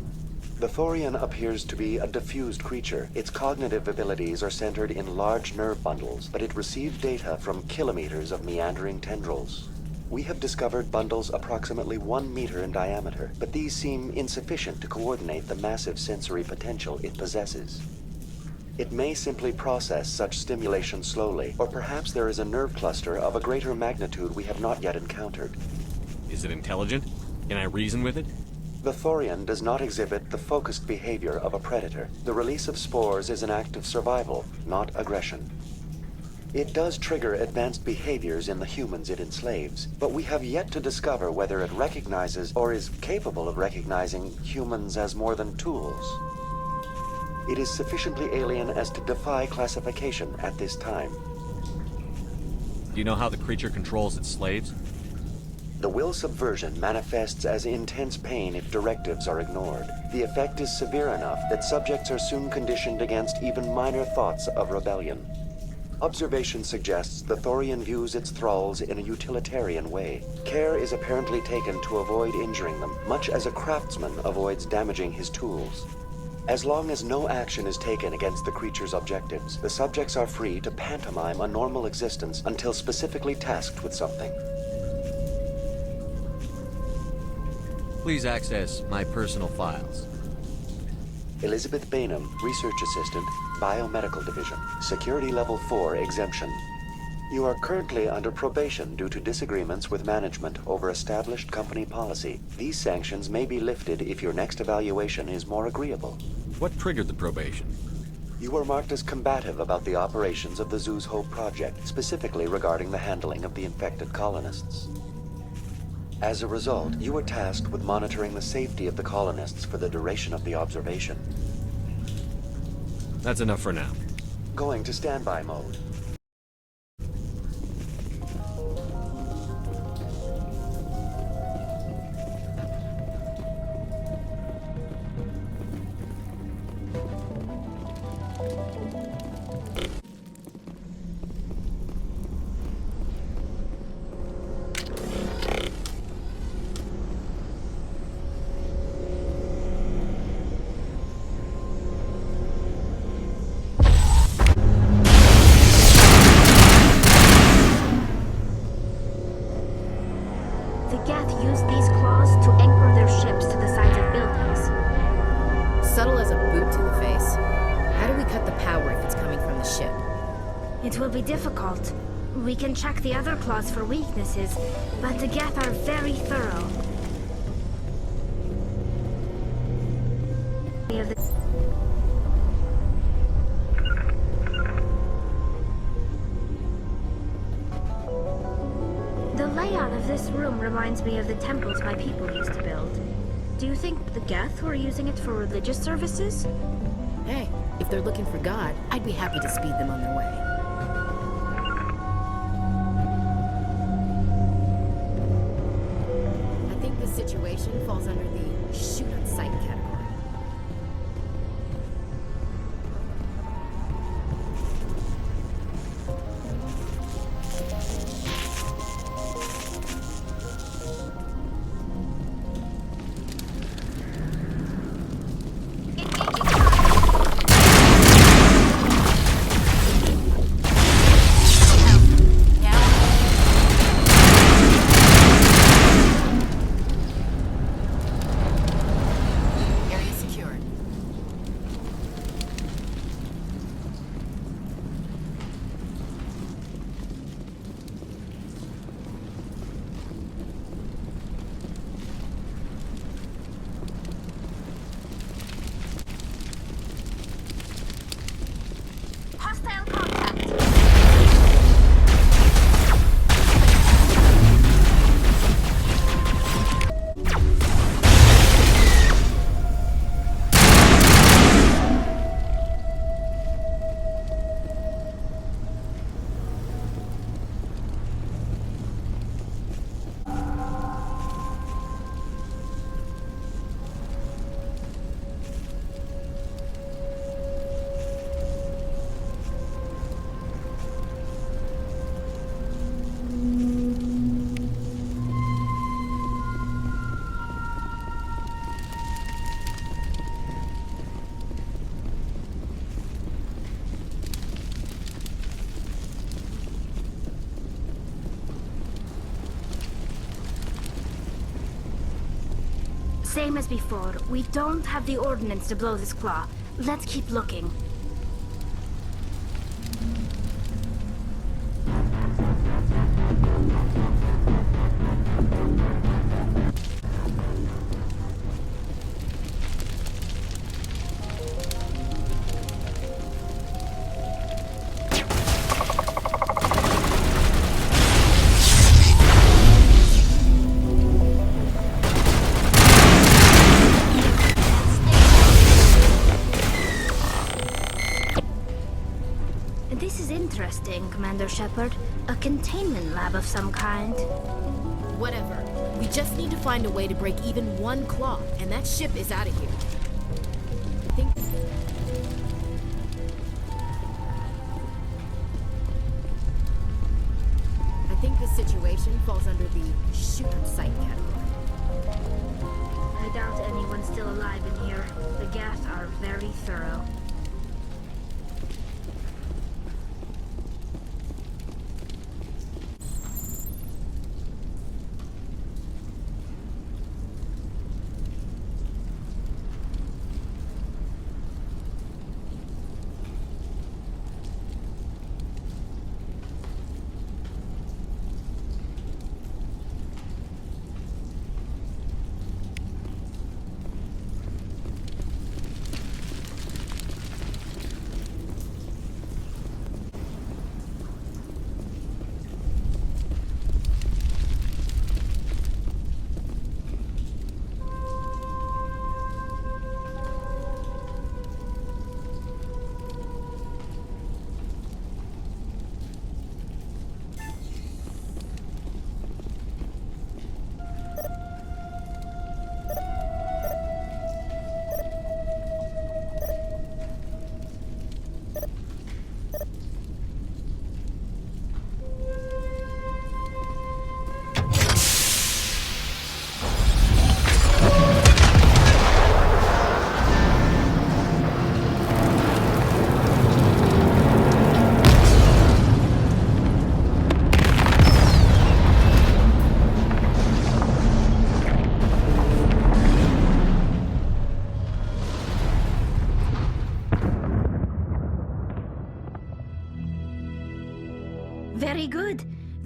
The Thorian appears to be a diffused creature. Its cognitive abilities are centered in large nerve bundles, but it receives data from kilometers of meandering tendrils. We have discovered bundles approximately 1 meter in diameter, but these seem insufficient to coordinate the massive sensory potential it possesses. It may simply process such stimulation slowly, or perhaps there is a nerve cluster of a greater magnitude we have not yet encountered. Is it intelligent? Can I reason with it? The Thorian does not exhibit the focused behavior of a predator. The release of spores is an act of survival, not aggression. It does trigger advanced behaviors in the humans it enslaves, but we have yet to discover whether it recognizes or is capable of recognizing humans as more than tools. It is sufficiently alien as to defy classification at this time. Do you know how the creature controls its slaves? The will subversion manifests as intense pain if directives are ignored. The effect is severe enough that subjects are soon conditioned against even minor thoughts of rebellion. Observation suggests the Thorian views its thralls in a utilitarian way. Care is apparently taken to avoid injuring them, much as a craftsman avoids damaging his tools. As long as no action is taken against the creature's objectives, the subjects are free to pantomime a normal existence until specifically tasked with something. Please access my personal files. Elizabeth Bainham, Research Assistant, Biomedical Division, Security Level 4 exemption. You are currently under probation due to disagreements with management over established company policy. These sanctions may be lifted if your next evaluation is more agreeable. What triggered the probation? You were marked as combative about the operations of the Zoo's Hope project, specifically regarding the handling of the infected colonists. As a result, you were tasked with monitoring the safety of the colonists for the duration of the observation. That's enough for now. Going to standby mode. The Geth use these claws to anchor their ships to the sides of buildings. Subtle as a boot to the face. How do we cut the power if it's coming from the ship? It will be difficult. We can check the other claws for weaknesses, but the Geth are very thorough. The layout of this room reminds me of the temples my people used to build. Do you think the Geth were using it for religious services? Hey, if they're looking for God, I'd be happy to speed them on their way. I think this situation falls under the shoot on sight category. Same as before, we don't have the ordnance to blow this claw. Let's keep looking. This is interesting, Commander Shepard. A containment lab of some kind. Whatever. We just need to find a way to break even one claw, and that ship is out of here. I think this situation falls under the shoot on sight category. I doubt anyone's still alive in here. The Geth are very thorough.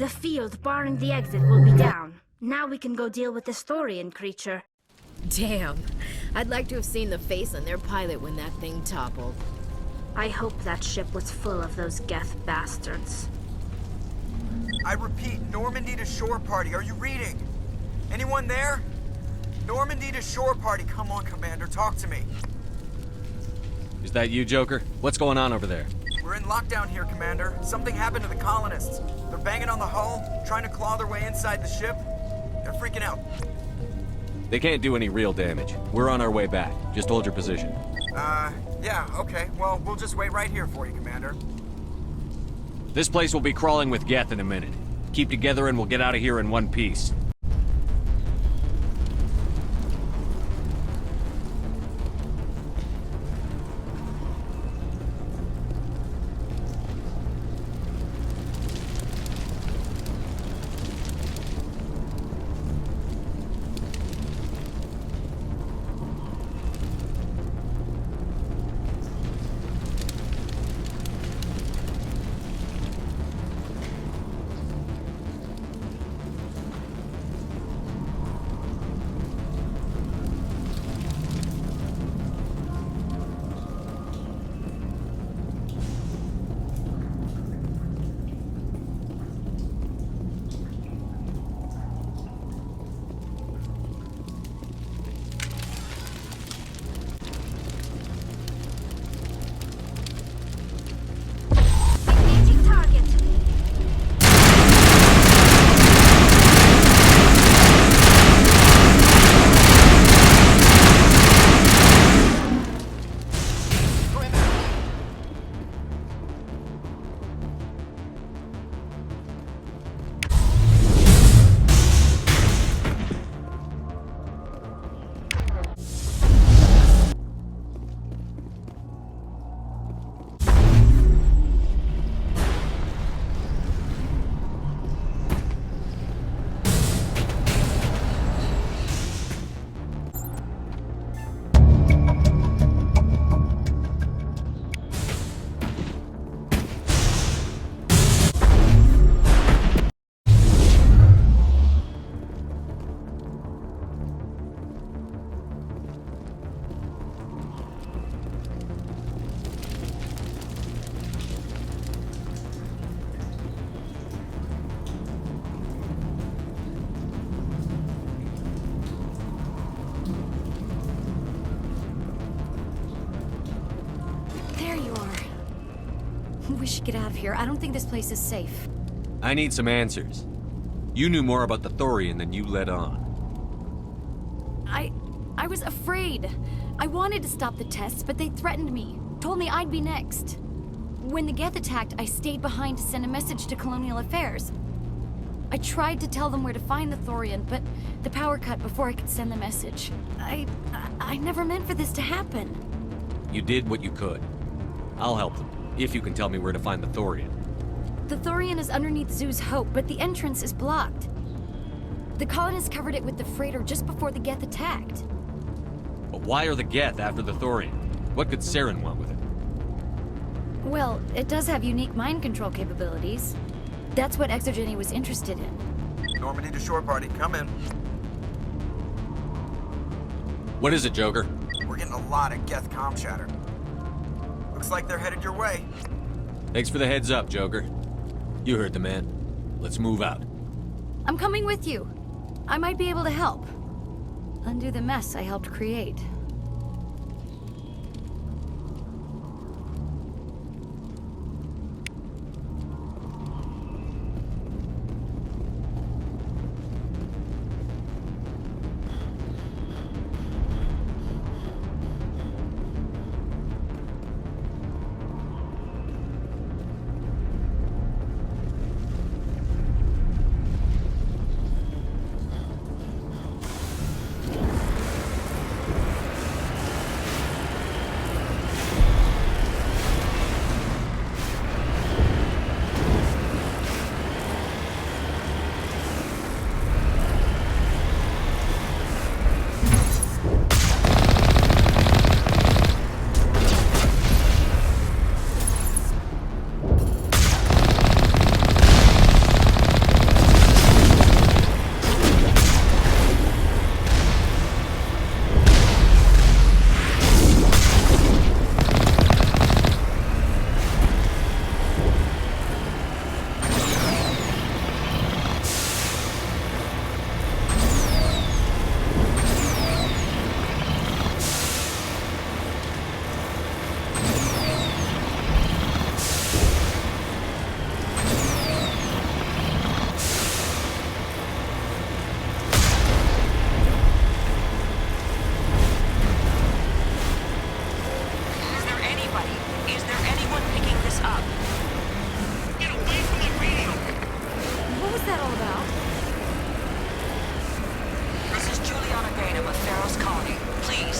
The field barring the exit will be down. Now we can go deal with this Thorian creature. Damn. I'd like to have seen the face on their pilot when that thing toppled. I hope that ship was full of those Geth bastards. I repeat, Normandy to shore party. Are you reading? Anyone there? Normandy to shore party. Come on, Commander. Talk to me. Is that you, Joker? What's going on over there? We're in lockdown here, Commander. Something happened to the colonists. They're banging on the hull, trying to claw their way inside the ship. They're freaking out. They can't do any real damage. We're on our way back. Just hold your position. Yeah, okay. Well, we'll just wait right here for you, Commander. This place will be crawling with Geth in a minute. Keep together and we'll get out of here in one piece. We should get out of here. I don't think this place is safe. I need some answers. You knew more about the Thorian than you let on. I was afraid. I wanted to stop the tests, but they threatened me. Told me I'd be next. When the Geth attacked, I stayed behind to send a message to Colonial Affairs. I tried to tell them where to find the Thorian, but the power cut before I could send the message. I never meant for this to happen. You did what you could. I'll help them, if you can tell me where to find the Thorian. The Thorian is underneath Zoo's Hope, but the entrance is blocked. The colonists covered it with the freighter just before the Geth attacked. But why are the Geth after the Thorian? What could Saren want with it? Well, it does have unique mind control capabilities. That's what Exogeny was interested in. Normandy to shore party, come in. What is it, Joker? We're getting a lot of Geth comm chatter. Looks like they're headed your way. Thanks for the heads up, Joker. You heard the man. Let's move out. I'm coming with you. I might be able to help. Undo the mess I helped create.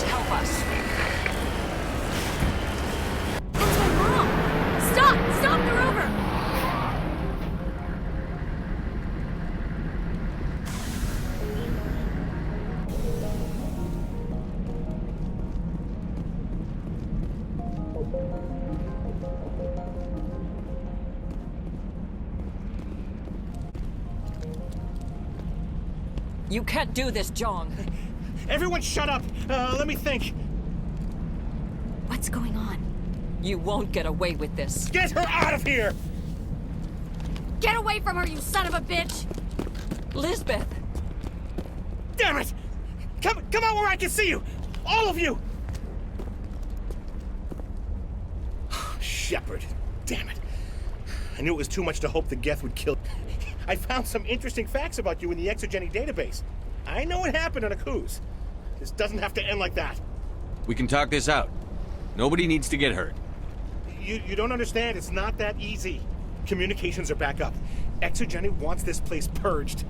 Please help us. That's my mom! Stop! Stop the rover! You can't do this, Jong. Everyone shut up! Let me think. What's going on? You won't get away with this. Get her out of here! Get away from her, you son of a bitch! Lisbeth! Damn it! Come out where I can see you! All of you! Shepard. Damn it. I knew it was too much to hope the Geth would kill. I found some interesting facts about you in the Exogeny database. I know it happened on a cruise. This doesn't have to end like that. We can talk this out. Nobody needs to get hurt. You don't understand. It's not that easy. Communications are back up. Exogeny wants this place purged.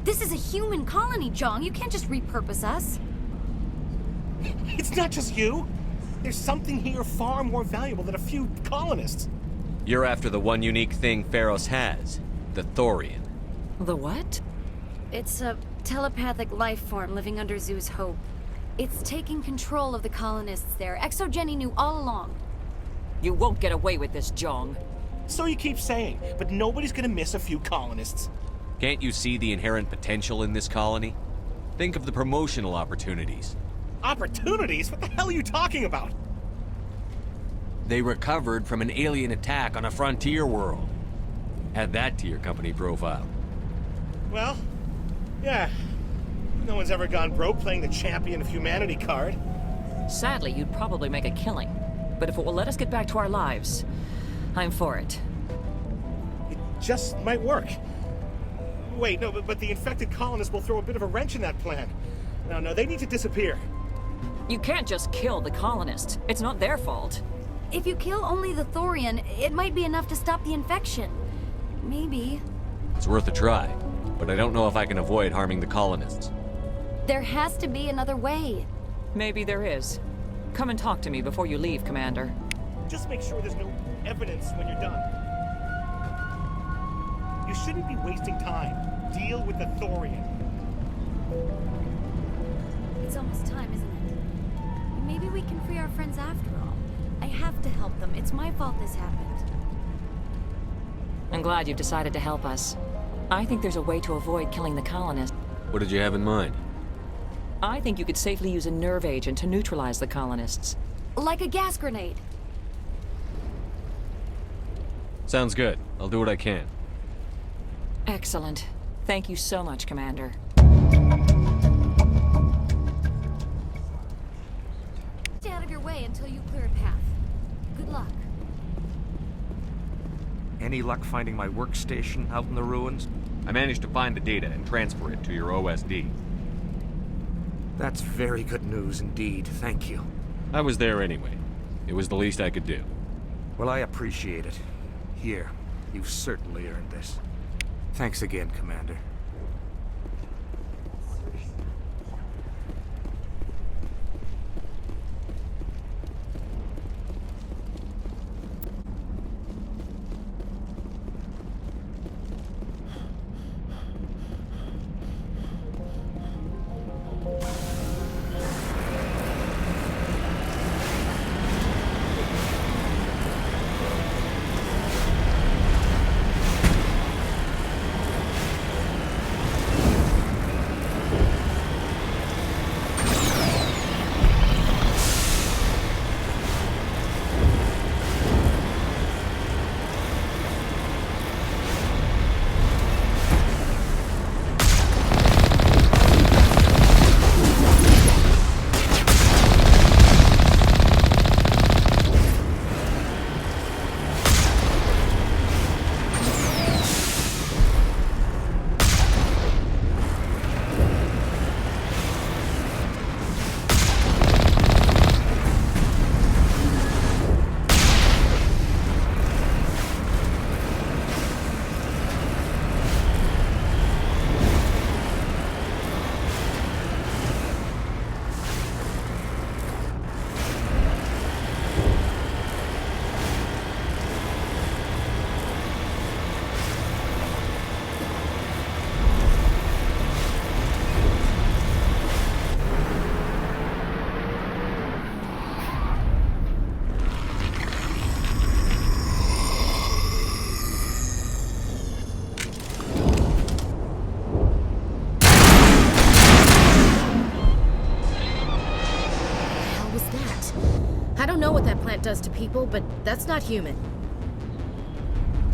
This is a human colony, Jong. You can't just repurpose us. It's not just you. There's something here far more valuable than a few colonists. You're after the one unique thing Feros has. The Thorian. The what? It's a telepathic life form living under Zeus' Hope. It's taking control of the colonists there. Exogeny knew all along. You won't get away with this, Jong. So you keep saying, but nobody's gonna miss a few colonists. Can't you see the inherent potential in this colony? Think of the promotional opportunities. Opportunities? What the hell are you talking about? They recovered from an alien attack on a frontier world. Add that to your company profile. Well, yeah. No one's ever gone broke playing the champion of humanity card. Sadly, you'd probably make a killing. But if it will let us get back to our lives, I'm for it. It just might work. Wait, no, but the infected colonists will throw a bit of a wrench in that plan. No, they need to disappear. You can't just kill the colonists. It's not their fault. If you kill only the Thorian, it might be enough to stop the infection. Maybe. It's worth a try, but I don't know if I can avoid harming the colonists. There has to be another way. Maybe there is. Come and talk to me before you leave, Commander. Just make sure there's no evidence when you're done. You shouldn't be wasting time. Deal with the Thorian. It's almost time, isn't it? Maybe we can free our friends after all. I have to help them. It's my fault this happened. I'm glad you've decided to help us. I think there's a way to avoid killing the colonists. What did you have in mind? I think you could safely use a nerve agent to neutralize the colonists. Like a gas grenade. Sounds good. I'll do what I can. Excellent. Thank you so much, Commander. Stay out of your way until you clear a path. Good luck. Any luck finding my workstation out in the ruins? I managed to find the data and transfer it to your OSD. That's very good news indeed, thank you. I was there anyway. It was the least I could do. Well, I appreciate it. Here, you've certainly earned this. Thanks again, Commander. does to people, but that's not human.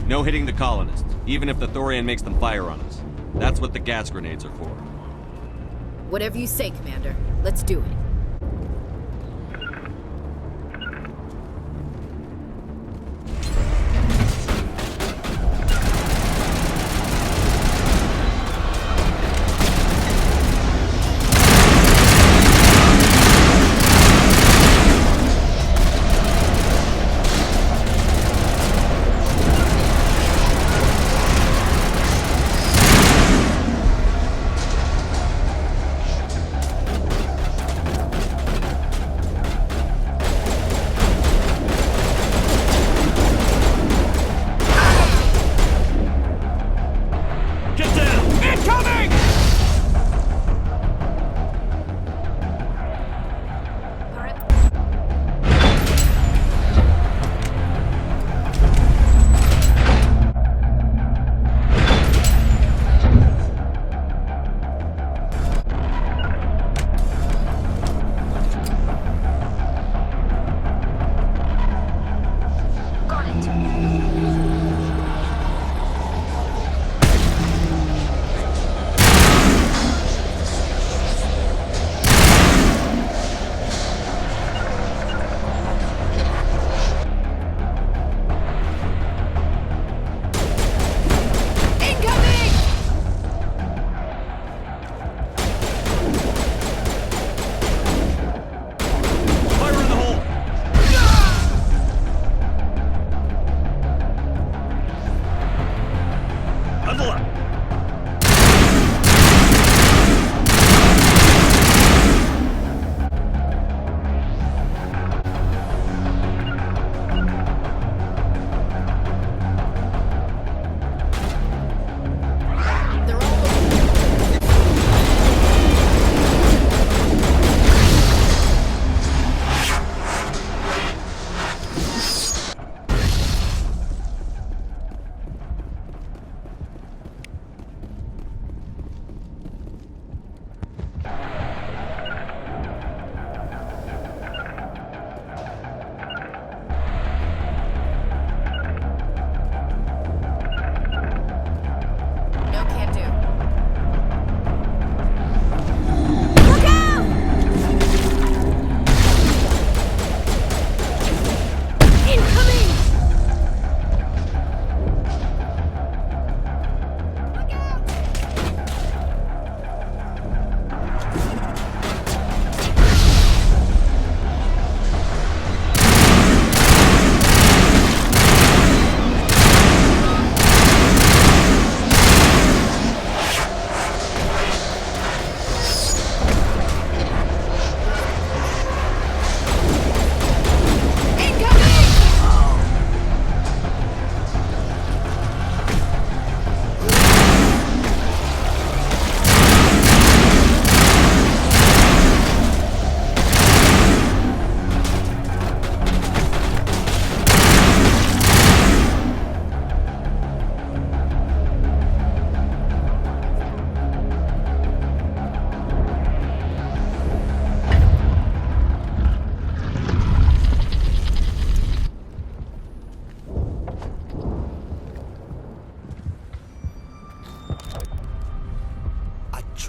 No hitting the colonists, even if the Thorian makes them fire on us. That's what the gas grenades are for. Whatever you say, Commander. Let's do it.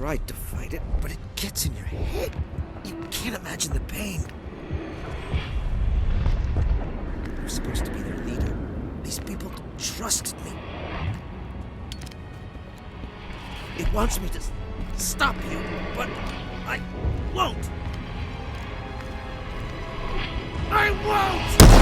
tried to fight it, but it gets in your head. You can't imagine the pain. You're supposed to be their leader. These people trusted me. It wants me to stop you, but I won't. I won't!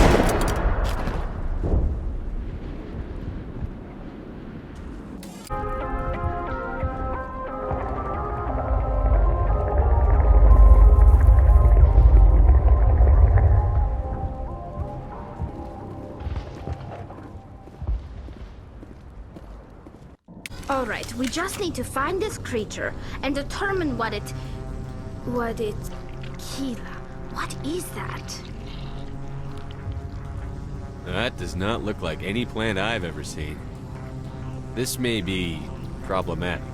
Alright, we just need to find this creature and determine what it... Keela. What is that? That does not look like any plant I've ever seen. This may be problematic.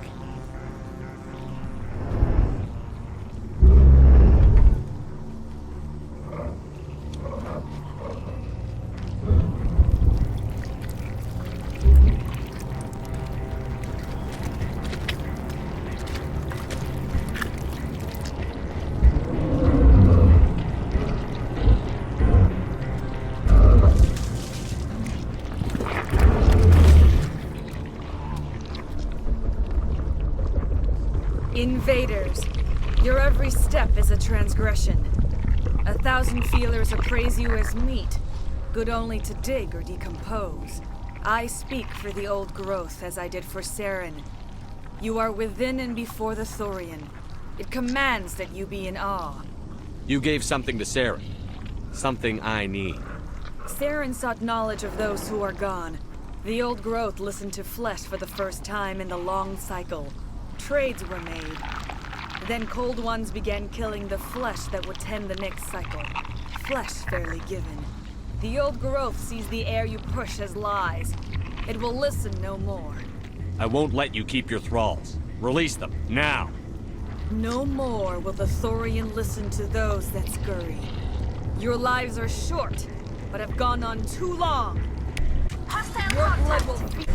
Invaders, your every step is a transgression. 1,000 feelers appraise you as meat, good only to dig or decompose. I speak for the old growth as I did for Saren. You are within and before the Thorian. It commands that you be in awe. You gave something to Saren. Something I need. Saren sought knowledge of those who are gone. The old growth listened to flesh for the first time in the long cycle. Trades were made. Then cold ones began killing the flesh that would tend the next cycle. Flesh fairly given. The old growth sees the air you push as lies. It will listen no more. I won't let you keep your thralls. Release them, now! No more will the Thorian listen to those that scurry. Your lives are short, but have gone on too long. Your blood will be...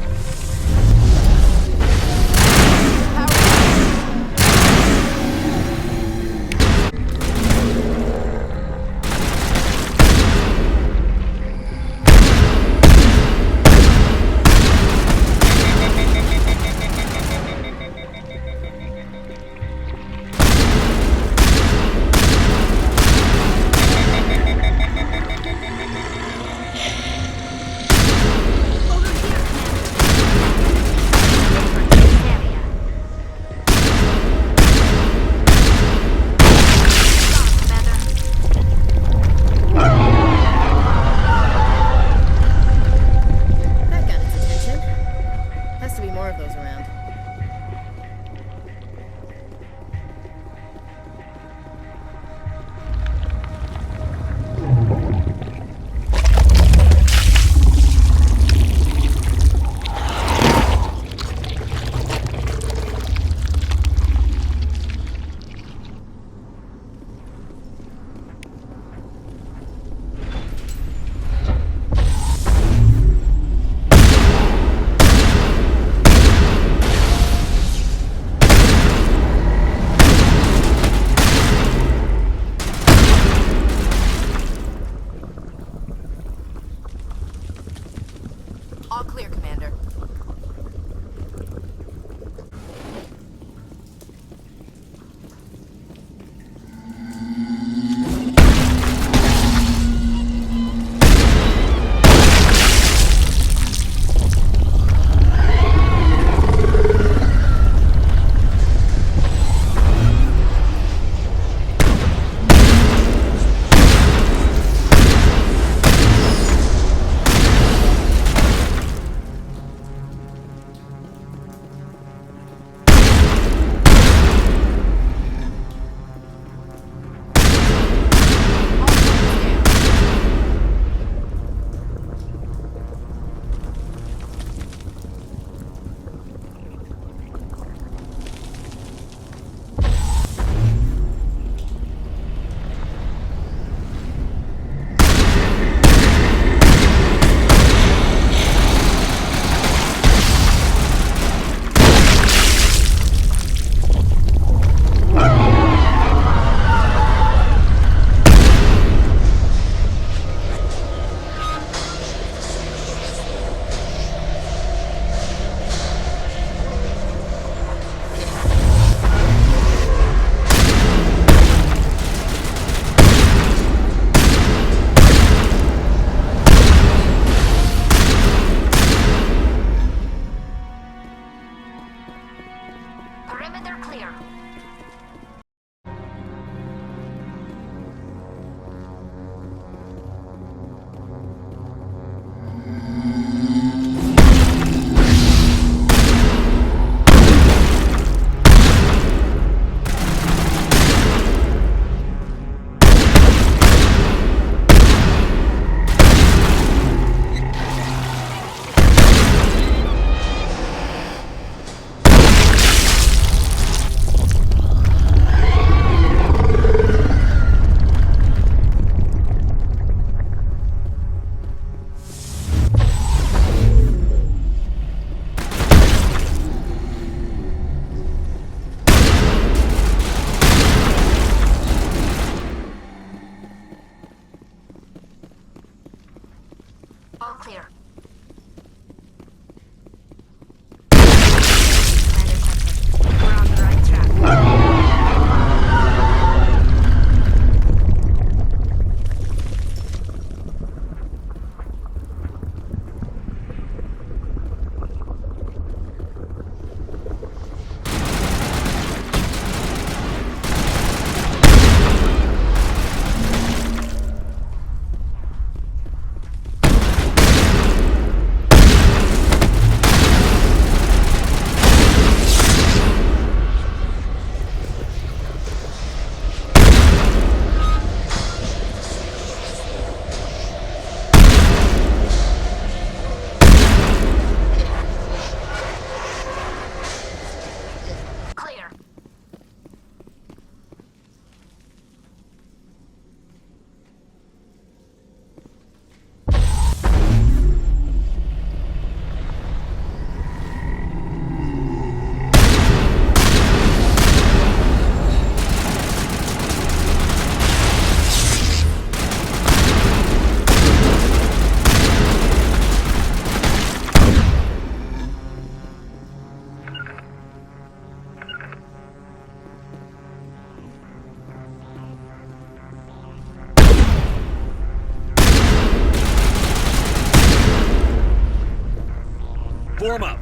Form up.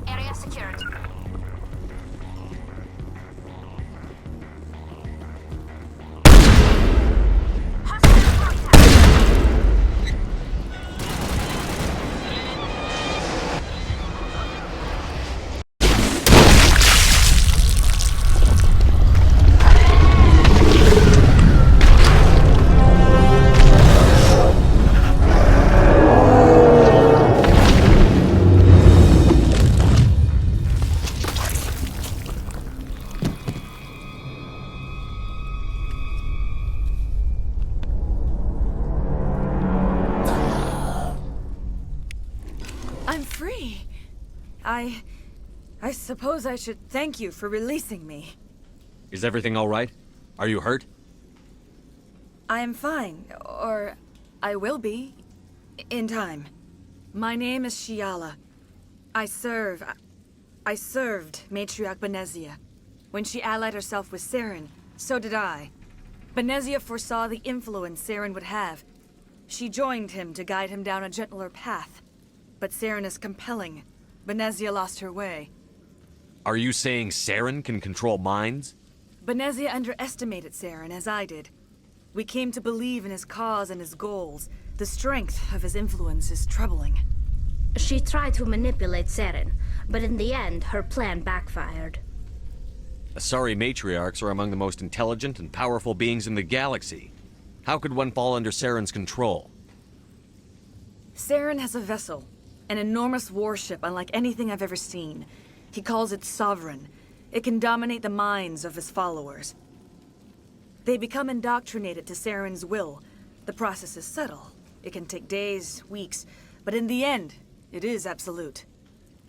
Area secured. I'm free. I suppose I should thank you for releasing me. Is everything all right? Are you hurt? I am fine, or I will be, in time. My name is Shiala. I served Matriarch Benezia. When she allied herself with Saren, so did I. Benezia foresaw the influence Saren would have. She joined him to guide him down a gentler path. But Saren is compelling. Benezia lost her way. Are you saying Saren can control minds? Benezia underestimated Saren, as I did. We came to believe in his cause and his goals. The strength of his influence is troubling. She tried to manipulate Saren, but in the end, her plan backfired. Asari matriarchs are among the most intelligent and powerful beings in the galaxy. How could one fall under Saren's control? Saren has a vessel, an enormous warship unlike anything I've ever seen. He calls it Sovereign. It can dominate the minds of his followers. They become indoctrinated to Saren's will. The process is subtle. It can take days, weeks, but in the end, it is absolute.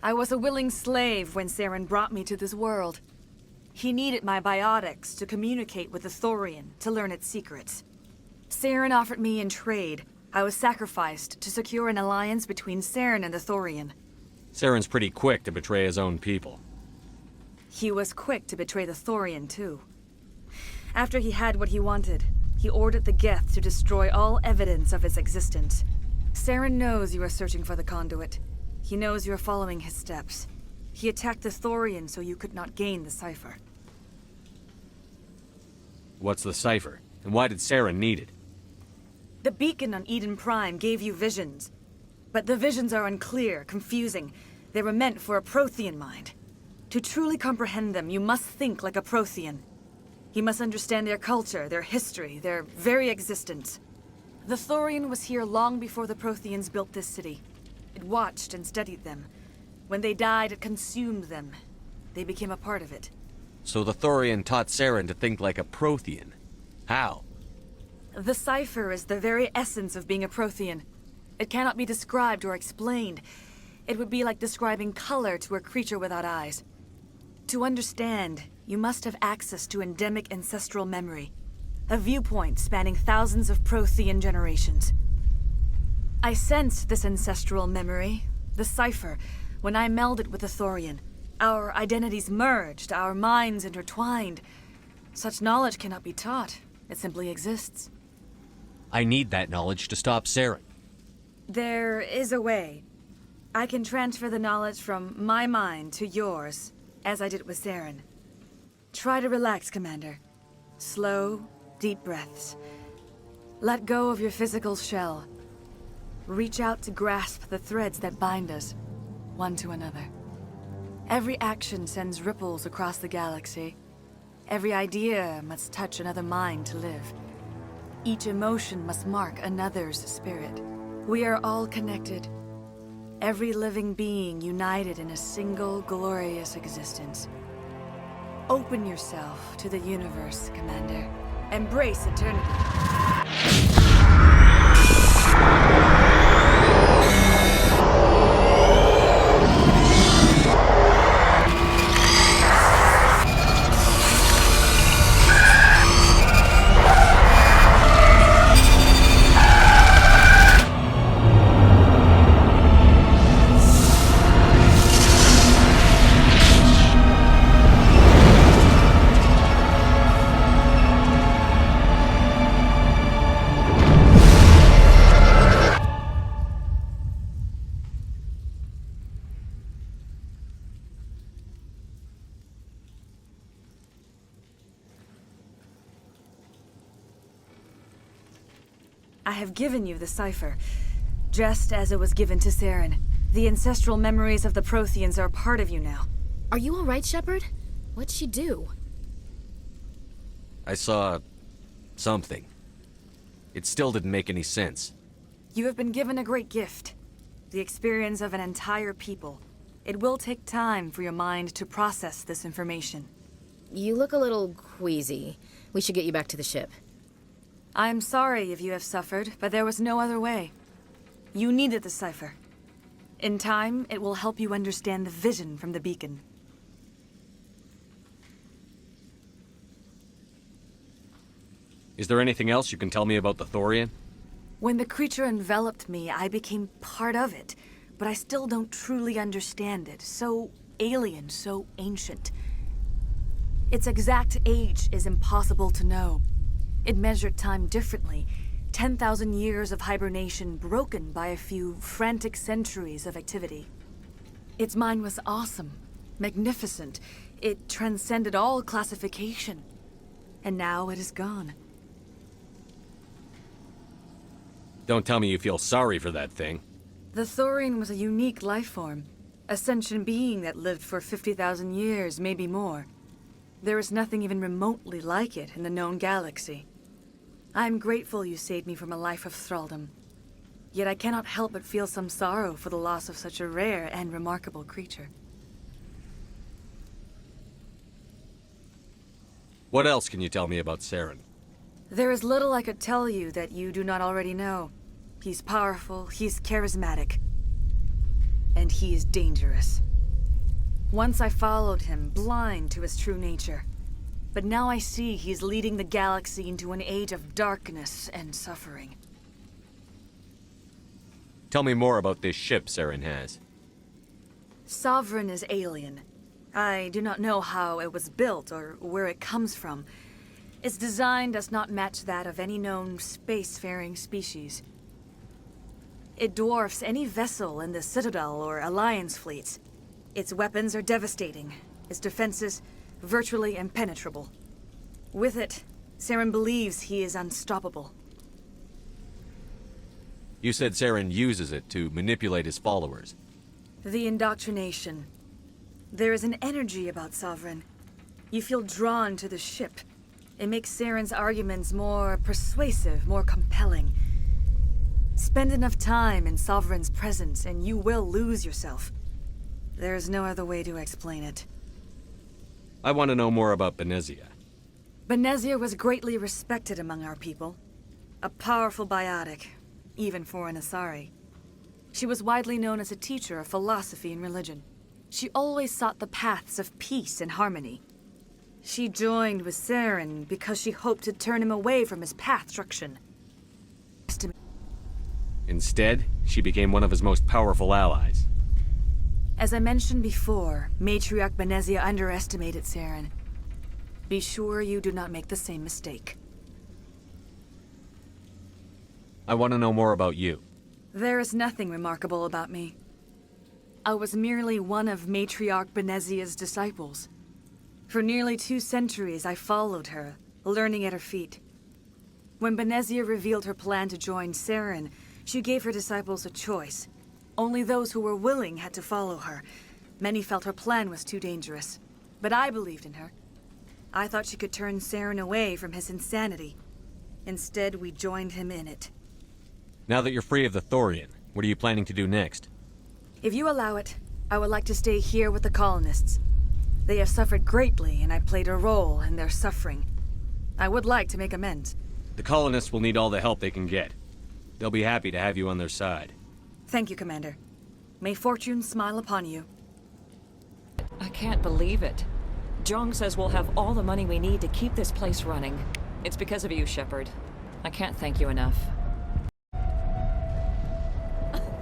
I was a willing slave when Saren brought me to this world. He needed my biotics to communicate with the Thorian, to learn its secrets. Saren offered me in trade. I was sacrificed to secure an alliance between Saren and the Thorian. Saren's pretty quick to betray his own people. He was quick to betray the Thorian, too. After he had what he wanted, he ordered the Geth to destroy all evidence of its existence. Saren knows you are searching for the conduit. He knows you are following his steps. He attacked the Thorian so you could not gain the cipher. What's the cipher? And why did Saren need it? The beacon on Eden Prime gave you visions. But the visions are unclear, confusing. They were meant for a Prothean mind. To truly comprehend them, you must think like a Prothean. You must understand their culture, their history, their very existence. The Thorian was here long before the Protheans built this city. It watched and studied them. When they died, it consumed them. They became a part of it. So the Thorian taught Saren to think like a Prothean. How? The cipher is the very essence of being a Prothean. It cannot be described or explained. It would be like describing color to a creature without eyes. To understand, you must have access to endemic ancestral memory. A viewpoint spanning thousands of Prothean generations. I sensed this ancestral memory, the cipher, when I melded with the Thorian. Our identities merged, our minds intertwined. Such knowledge cannot be taught. It simply exists. I need that knowledge to stop Saren. There is a way. I can transfer the knowledge from my mind to yours, as I did with Saren. Try to relax, Commander. Slow, deep breaths. Let go of your physical shell. Reach out to grasp the threads that bind us, one to another. Every action sends ripples across the galaxy. Every idea must touch another mind to live. Each emotion must mark another's spirit. We are all connected. Every living being united in a single glorious existence. Open yourself to the universe, Commander. Embrace eternity. I have given you the cipher, just as it was given to Saren. The ancestral memories of the Protheans are part of you now. Are you all right, Shepard? What'd she do? I saw... something. It still didn't make any sense. You have been given a great gift. The experience of an entire people. It will take time for your mind to process this information. You look a little queasy. We should get you back to the ship. I'm sorry if you have suffered, but there was no other way. You needed the cipher. In time, it will help you understand the vision from the beacon. Is there anything else you can tell me about the Thorian? When the creature enveloped me, I became part of it, but I still don't truly understand it. So alien, so ancient. Its exact age is impossible to know. It measured time differently. 10,000 years of hibernation broken by a few frantic centuries of activity. Its mind was awesome, magnificent. It transcended all classification. And now it is gone. Don't tell me you feel sorry for that thing. The Thorian was a unique life form. A sentient being that lived for 50,000 years, maybe more. There is nothing even remotely like it in the known galaxy. I'm grateful you saved me from a life of thraldom. Yet I cannot help but feel some sorrow for the loss of such a rare and remarkable creature. What else can you tell me about Saren? There is little I could tell you that you do not already know. He's powerful, he's charismatic, and he is dangerous. Once I followed him, blind to his true nature. But now I see he's leading the galaxy into an age of darkness and suffering. Tell me more about this ship Saren has. Sovereign is alien. I do not know how it was built or where it comes from. Its design does not match that of any known spacefaring species. It dwarfs any vessel in the Citadel or Alliance fleets. Its weapons are devastating, its defenses virtually impenetrable. With it, Saren believes he is unstoppable. You said Saren uses it to manipulate his followers. The indoctrination. There is an energy about Sovereign. You feel drawn to the ship. It makes Saren's arguments more persuasive, more compelling. Spend enough time in Sovereign's presence and you will lose yourself. There is no other way to explain it. I want to know more about Benezia. Benezia was greatly respected among our people. A powerful biotic, even for an Asari. She was widely known as a teacher of philosophy and religion. She always sought the paths of peace and harmony. She joined with Saren because she hoped to turn him away from his path destruction. Instead, she became one of his most powerful allies. As I mentioned before, Matriarch Benezia underestimated Saren. Be sure you do not make the same mistake. I want to know more about you. There is nothing remarkable about me. I was merely one of Matriarch Benezia's disciples. For nearly 2 centuries, I followed her, learning at her feet. When Benezia revealed her plan to join Saren, she gave her disciples a choice. Only those who were willing had to follow her. Many felt her plan was too dangerous. But I believed in her. I thought she could turn Saren away from his insanity. Instead, we joined him in it. Now that you're free of the Thorian, what are you planning to do next? If you allow it, I would like to stay here with the colonists. They have suffered greatly, and I played a role in their suffering. I would like to make amends. The colonists will need all the help they can get. They'll be happy to have you on their side. Thank you, Commander. May fortune smile upon you. I can't believe it. Jong says we'll have all the money we need to keep this place running. It's because of you, Shepard. I can't thank you enough.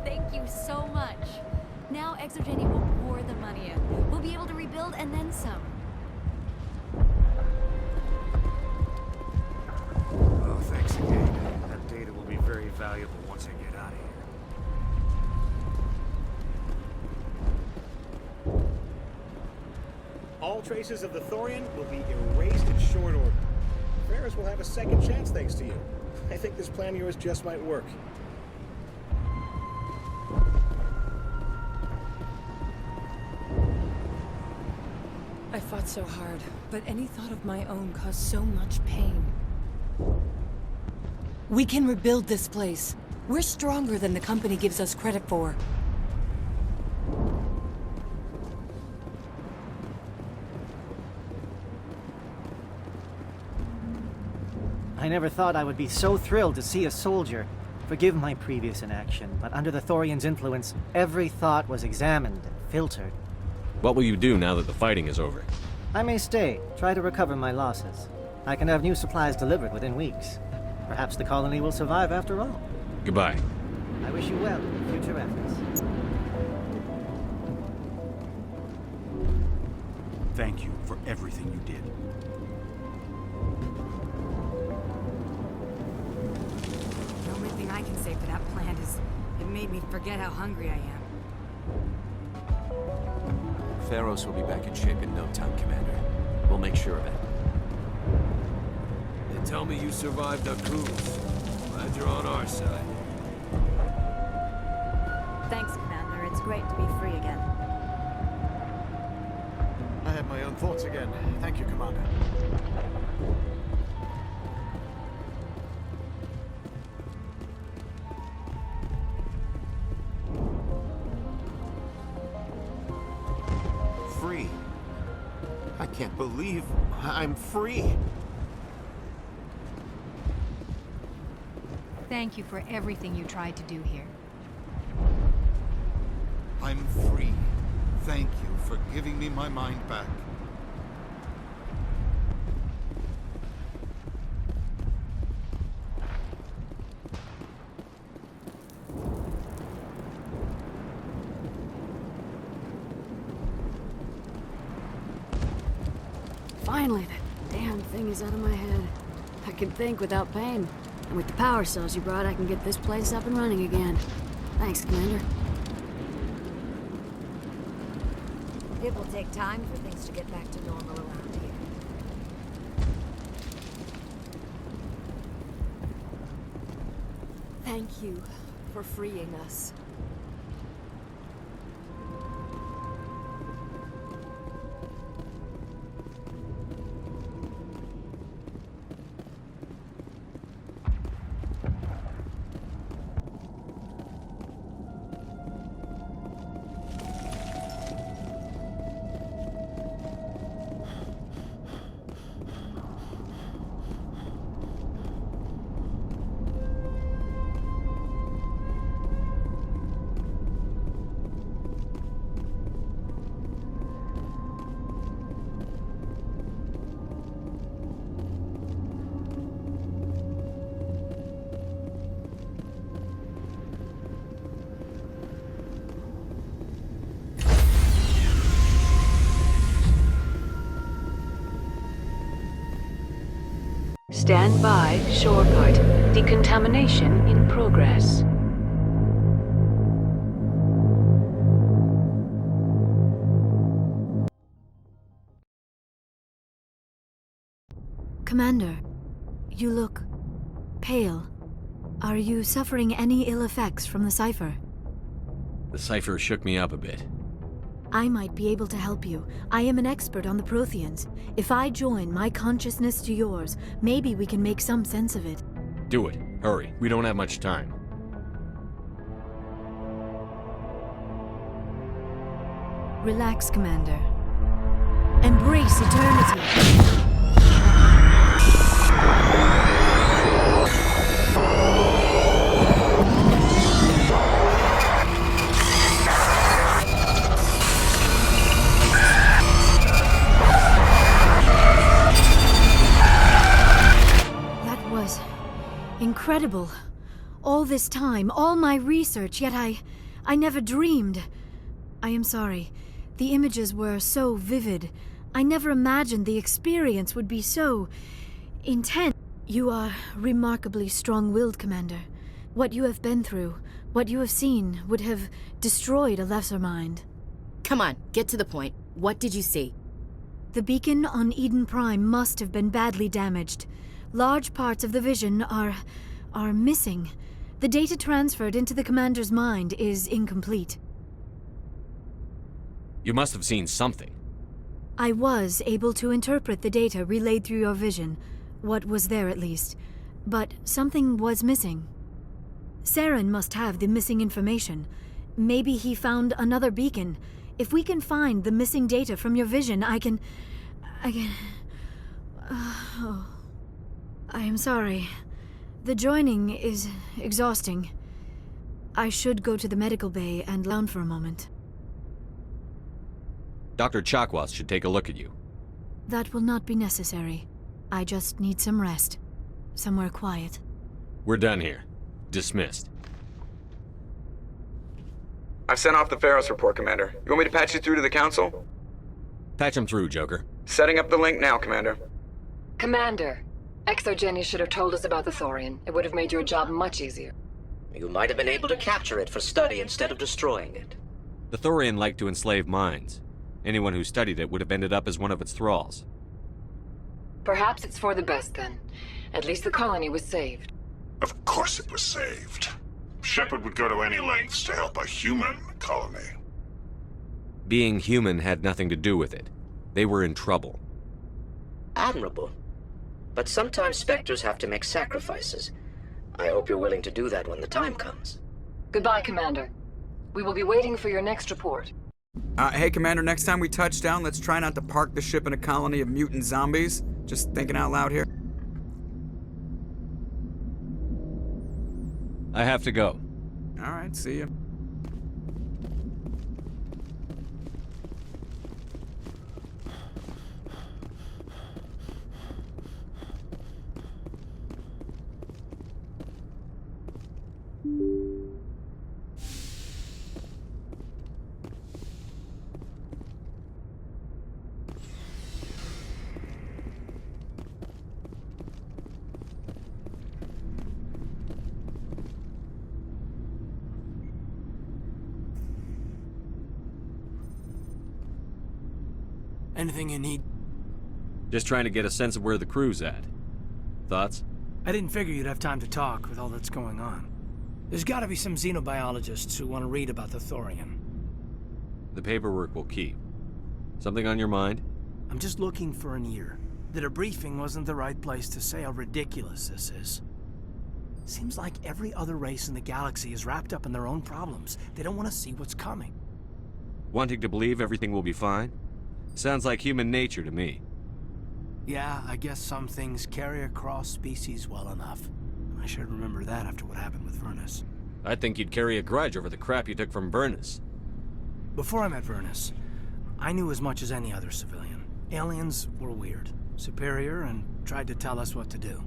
Thank you so much. Now Exogeny will pour the money in. We'll be able to rebuild and then some. Oh, thanks again. That data will be very valuable once I get out of here. All traces of the Thorian will be erased in short order. Feros will have a second chance thanks to you. I think this plan of yours just might work. I fought so hard, but any thought of my own caused so much pain. We can rebuild this place. We're stronger than the company gives us credit for. I never thought I would be so thrilled to see a soldier. Forgive my previous inaction, but under the Thorian's influence, every thought was examined and filtered. What will you do now that the fighting is over? I may stay, try to recover my losses. I can have new supplies delivered within weeks. Perhaps the colony will survive after all. Goodbye. I wish you well in your future efforts. Thank you for everything you did. The only thing I can say for that plan is it made me forget how hungry I am. Feros will be back in shape in no time, Commander. We'll make sure of it. They tell me you survived our cruise. Glad you're on our side. Thanks, Commander. It's great to be free again. I had my own thoughts again. Thank you, Commander. Free. I can't believe I'm free. Thank you for everything you tried to do here. I'm free. Thank you for giving me my mind back. Finally, that damn thing is out of my head. I can think without pain. And with the power cells you brought, I can get this place up and running again. Thanks, Commander. It will take time for things to get back to normal around here. Thank you for freeing us. Stand by, shore part. Decontamination in progress. Commander, you look pale. Are you suffering any ill effects from the cipher? The cipher shook me up a bit. I might be able to help you. I am an expert on the Protheans. If I join my consciousness to yours, maybe we can make some sense of it. Do it. Hurry. We don't have much time. Relax, Commander. Embrace eternity. Incredible. All this time, all my research, yet I never dreamed. I am sorry. The images were so vivid. I never imagined the experience would be so intense. You are remarkably strong-willed, Commander. What you have been through, what you have seen, would have destroyed a lesser mind. Come on, get to the point. What did you see? The beacon on Eden Prime must have been badly damaged. Large parts of the vision are are missing. The data transferred into the commander's mind is incomplete. You must have seen something. I was able to interpret the data relayed through your vision, what was there at least, but something was missing. Saren must have the missing information. Maybe he found another beacon. If we can find the missing data from your vision, I can... I am sorry. The joining is exhausting. I should go to the medical bay and lie down for a moment. Dr. Chakwas should take a look at you. That will not be necessary. I just need some rest. Somewhere quiet. We're done here. Dismissed. I've sent off the Feros report, Commander. You want me to patch you through to the Council? Patch him through, Joker. Setting up the link now, Commander. Commander, Exogeny should have told us about the Thorian. It would have made your job much easier. You might have been able to capture it for study instead of destroying it. The Thorian liked to enslave minds. Anyone who studied it would have ended up as one of its thralls. Perhaps it's for the best then. At least the colony was saved. Of course it was saved. Shepard would go to any lengths to help a human colony. Being human had nothing to do with it. They were in trouble. Admirable. But sometimes Spectres have to make sacrifices. I hope you're willing to do that when the time comes. Goodbye, Commander. We will be waiting for your next report. Hey, Commander, next time we touch down, let's try not to park the ship in a colony of mutant zombies. Just thinking out loud here. I have to go. All right, see ya. Anything you need? Just trying to get a sense of where the crew's at. Thoughts? I didn't figure you'd have time to talk with all that's going on. There's gotta be some xenobiologists who want to read about the Thorian. The paperwork will keep. Something on your mind? I'm just looking for an ear. The debriefing wasn't the right place to say how ridiculous this is. Seems like every other race in the galaxy is wrapped up in their own problems. They don't want to see what's coming. Wanting to believe everything will be fine? Sounds like human nature to me. Yeah, I guess some things carry across species well enough. I should remember that after what happened with Vernus. I think you'd carry a grudge over the crap you took from Vernus. Before I met Vernus, I knew as much as any other civilian. Aliens were weird, superior, and tried to tell us what to do.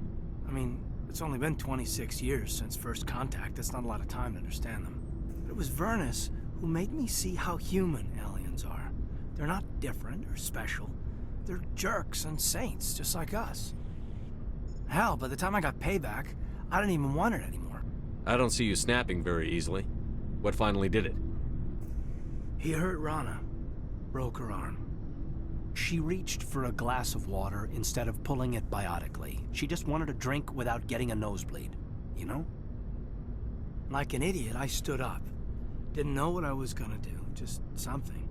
I mean, it's only been 26 years since first contact. That's not a lot of time to understand them. But it was Vernus who made me see how human aliens are. They're not different or special. They're jerks and saints, just like us. Hell, by the time I got payback, I didn't even want it anymore. I don't see you snapping very easily. What finally did it? He hurt Rana. Broke her arm. She reached for a glass of water instead of pulling it biotically. She just wanted a drink without getting a nosebleed, you know? Like an idiot, I stood up. Didn't know what I was gonna do, just something.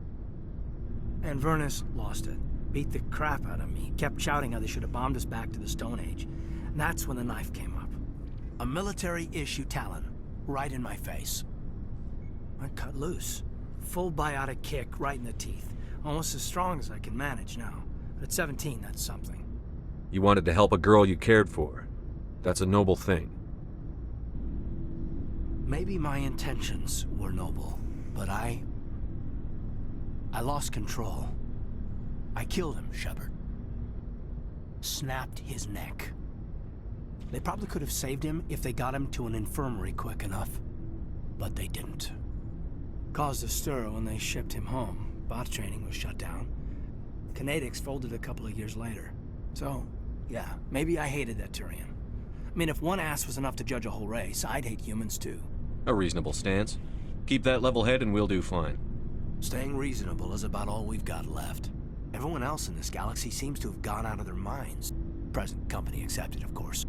And Vernus lost it. Beat the crap out of me. Kept shouting how they should have bombed us back to the Stone Age. And that's when the knife came up. A military-issue Talon, right in my face. I cut loose. Full biotic kick right in the teeth. Almost as strong as I can manage now. But at 17, that's something. You wanted to help a girl you cared for. That's a noble thing. Maybe my intentions were noble, but I lost control. I killed him, Shepard. Snapped his neck. They probably could have saved him if they got him to an infirmary quick enough. But they didn't. Caused a stir when they shipped him home. Bot training was shut down. Kinetics folded a couple of years later. So, yeah, maybe I hated that Turian. I mean, if one ass was enough to judge a whole race, I'd hate humans too. A reasonable stance. Keep that level head and we'll do fine. Staying reasonable is about all we've got left. Everyone else in this galaxy seems to have gone out of their minds. Present company accepted, of course.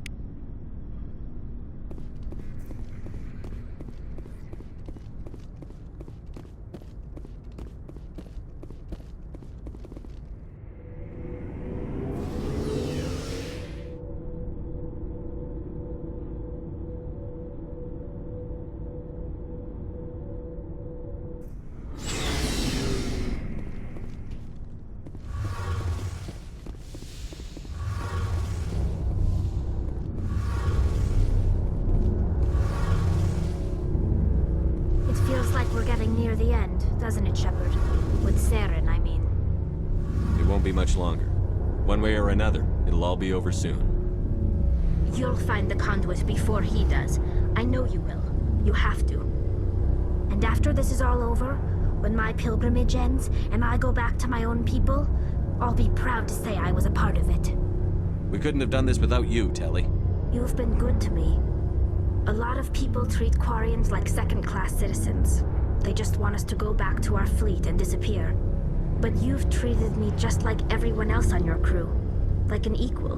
doesn't it, Shepard? With Saren, I mean. It won't be much longer. One way or another, it'll all be over soon. You'll find the conduit before he does. I know you will. You have to. And after this is all over, when my pilgrimage ends and I go back to my own people, I'll be proud to say I was a part of it. We couldn't have done this without you, Telly. You've been good to me. A lot of people treat Quarians like second-class citizens. They just want us to go back to our fleet and disappear. But you've treated me just like everyone else on your crew. Like an equal.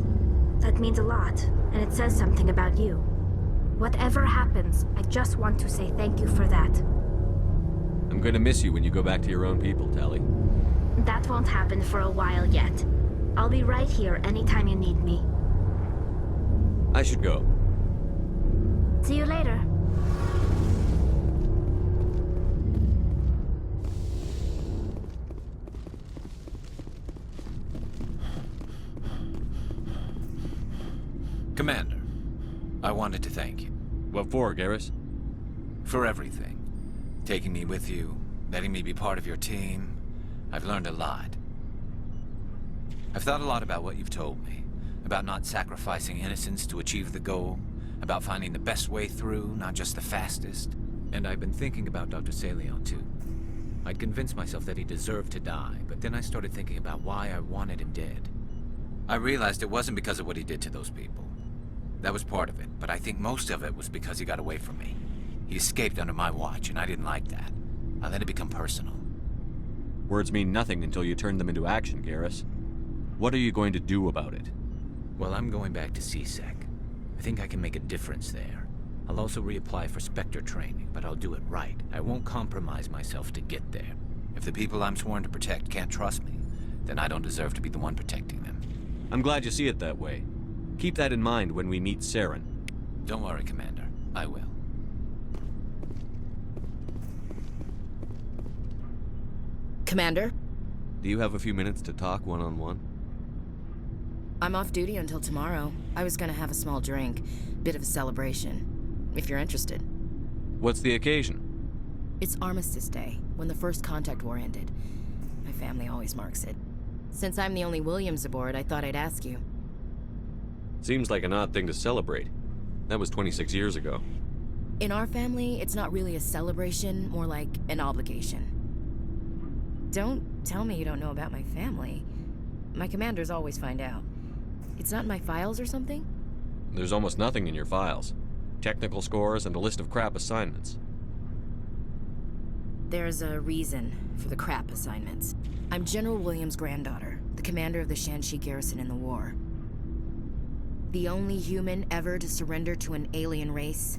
That means a lot, and it says something about you. Whatever happens, I just want to say thank you for that. I'm going to miss you when you go back to your own people, Telly. That won't happen for a while yet. I'll be right here anytime you need me. I should go. See you later. Commander, I wanted to thank you. What for, Garrus? For everything. Taking me with you, letting me be part of your team. I've learned a lot. I've thought a lot about what you've told me. About not sacrificing innocence to achieve the goal. About finding the best way through, not just the fastest. And I've been thinking about Dr. Saleon, too. I'd convinced myself that he deserved to die, but then I started thinking about why I wanted him dead. I realized it wasn't because of what he did to those people. That was part of it, but I think most of it was because he got away from me. He escaped under my watch, and I didn't like that. I let it become personal. Words mean nothing until you turn them into action, Garrus. What are you going to do about it? Well, I'm going back to CSEC. I think I can make a difference there. I'll also reapply for Spectre training, but I'll do it right. I won't compromise myself to get there. If the people I'm sworn to protect can't trust me, then I don't deserve to be the one protecting them. I'm glad you see it that way. Keep that in mind when we meet Saren. Don't worry, Commander. I will. Commander? Do you have a few minutes to talk one-on-one? I'm off duty until tomorrow. I was gonna have a small drink. Bit of a celebration. If you're interested. What's the occasion? It's Armistice Day, when the First Contact War ended. My family always marks it. Since I'm the only Williams aboard, I thought I'd ask you. Seems like an odd thing to celebrate. That was 26 years ago. In our family, it's not really a celebration, more like an obligation. Don't tell me you don't know about my family. My commanders always find out. It's not in my files or something? There's almost nothing in your files. Technical scores and a list of crap assignments. There's a reason for the crap assignments. I'm General Williams' granddaughter, the commander of the Shanxi garrison in the war. The only human ever to surrender to an alien race.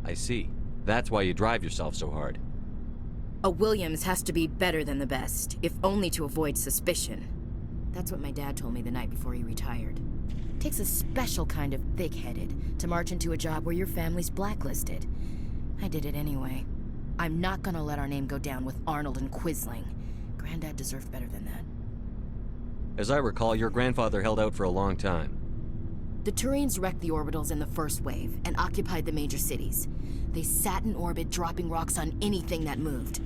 I see. That's why you drive yourself so hard. A Williams has to be better than the best, if only to avoid suspicion. That's what my dad told me the night before he retired. It takes a special kind of thick-headed to march into a job where your family's blacklisted. I did it anyway. I'm not gonna let our name go down with Arnold and Quisling. Granddad deserved better than that. As I recall, your grandfather held out for a long time. The Turians wrecked the orbitals in the first wave and occupied the major cities. They sat in orbit, dropping rocks on anything that moved.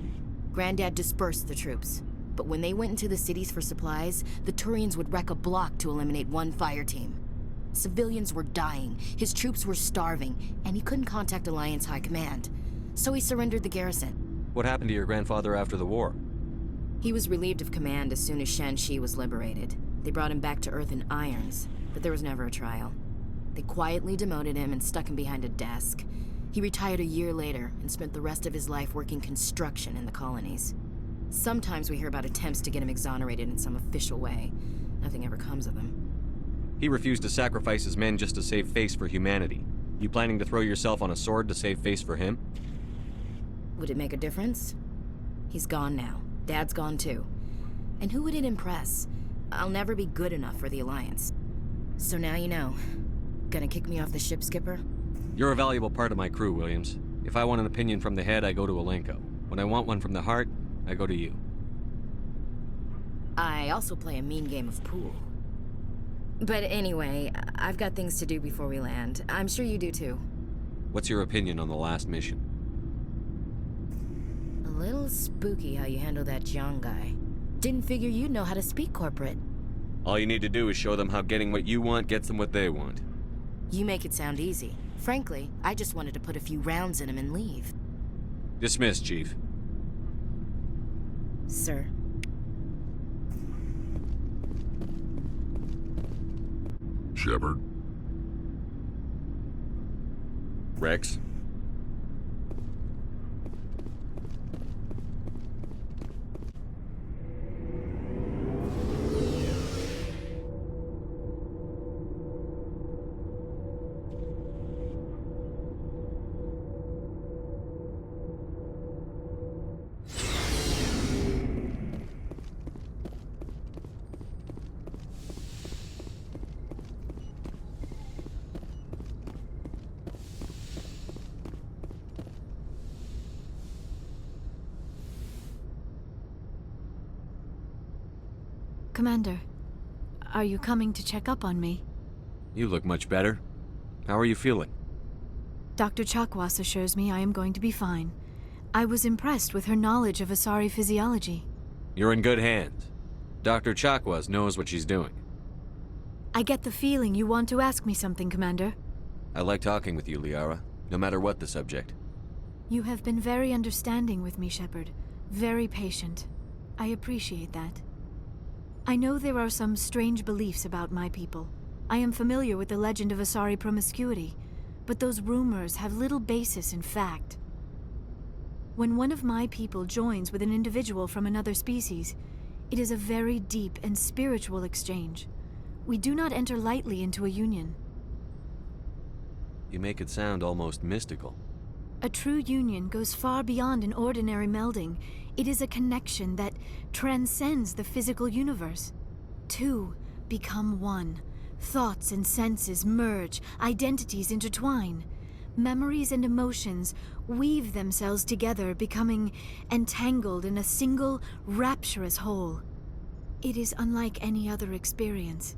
Granddad dispersed the troops, but when they went into the cities for supplies, the Turians would wreck a block to eliminate one fire team. Civilians were dying, his troops were starving, and he couldn't contact Alliance High Command. So he surrendered the garrison. What happened to your grandfather after the war? He was relieved of command as soon as Shanxi was liberated. They brought him back to Earth in irons, but there was never a trial. They quietly demoted him and stuck him behind a desk. He retired a year later and spent the rest of his life working construction in the colonies. Sometimes we hear about attempts to get him exonerated in some official way. Nothing ever comes of them. He refused to sacrifice his men just to save face for humanity. You planning to throw yourself on a sword to save face for him? Would it make a difference? He's gone now. Dad's gone too. And who would it impress? I'll never be good enough for the Alliance. So now you know. Gonna kick me off the ship, Skipper? You're a valuable part of my crew, Williams. If I want an opinion from the head, I go to Alenko. When I want one from the heart, I go to you. I also play a mean game of pool. But anyway, I've got things to do before we land. I'm sure you do too. What's your opinion on the last mission? Little spooky how you handle that Jiang guy. Didn't figure you'd know how to speak corporate. All you need to do is show them how getting what you want gets them what they want. You make it sound easy. Frankly, I just wanted to put a few rounds in him and leave. Dismissed, Chief. Sir. Shepard. Rex? Commander, are you coming to check up on me? You look much better. How are you feeling? Dr. Chakwas assures me I am going to be fine. I was impressed with her knowledge of Asari physiology. You're in good hands. Dr. Chakwas knows what she's doing. I get the feeling you want to ask me something, Commander. I like talking with you, Liara, no matter what the subject. You have been very understanding with me, Shepard. Very patient. I appreciate that. I know there are some strange beliefs about my people. I am familiar with the legend of Asari promiscuity, but those rumors have little basis in fact. When one of my people joins with an individual from another species, it is a very deep and spiritual exchange. We do not enter lightly into a union. You make it sound almost mystical. A true union goes far beyond an ordinary melding. It is a connection that transcends the physical universe. Two become one. Thoughts and senses merge, identities intertwine. Memories and emotions weave themselves together, becoming entangled in a single, rapturous whole. It is unlike any other experience.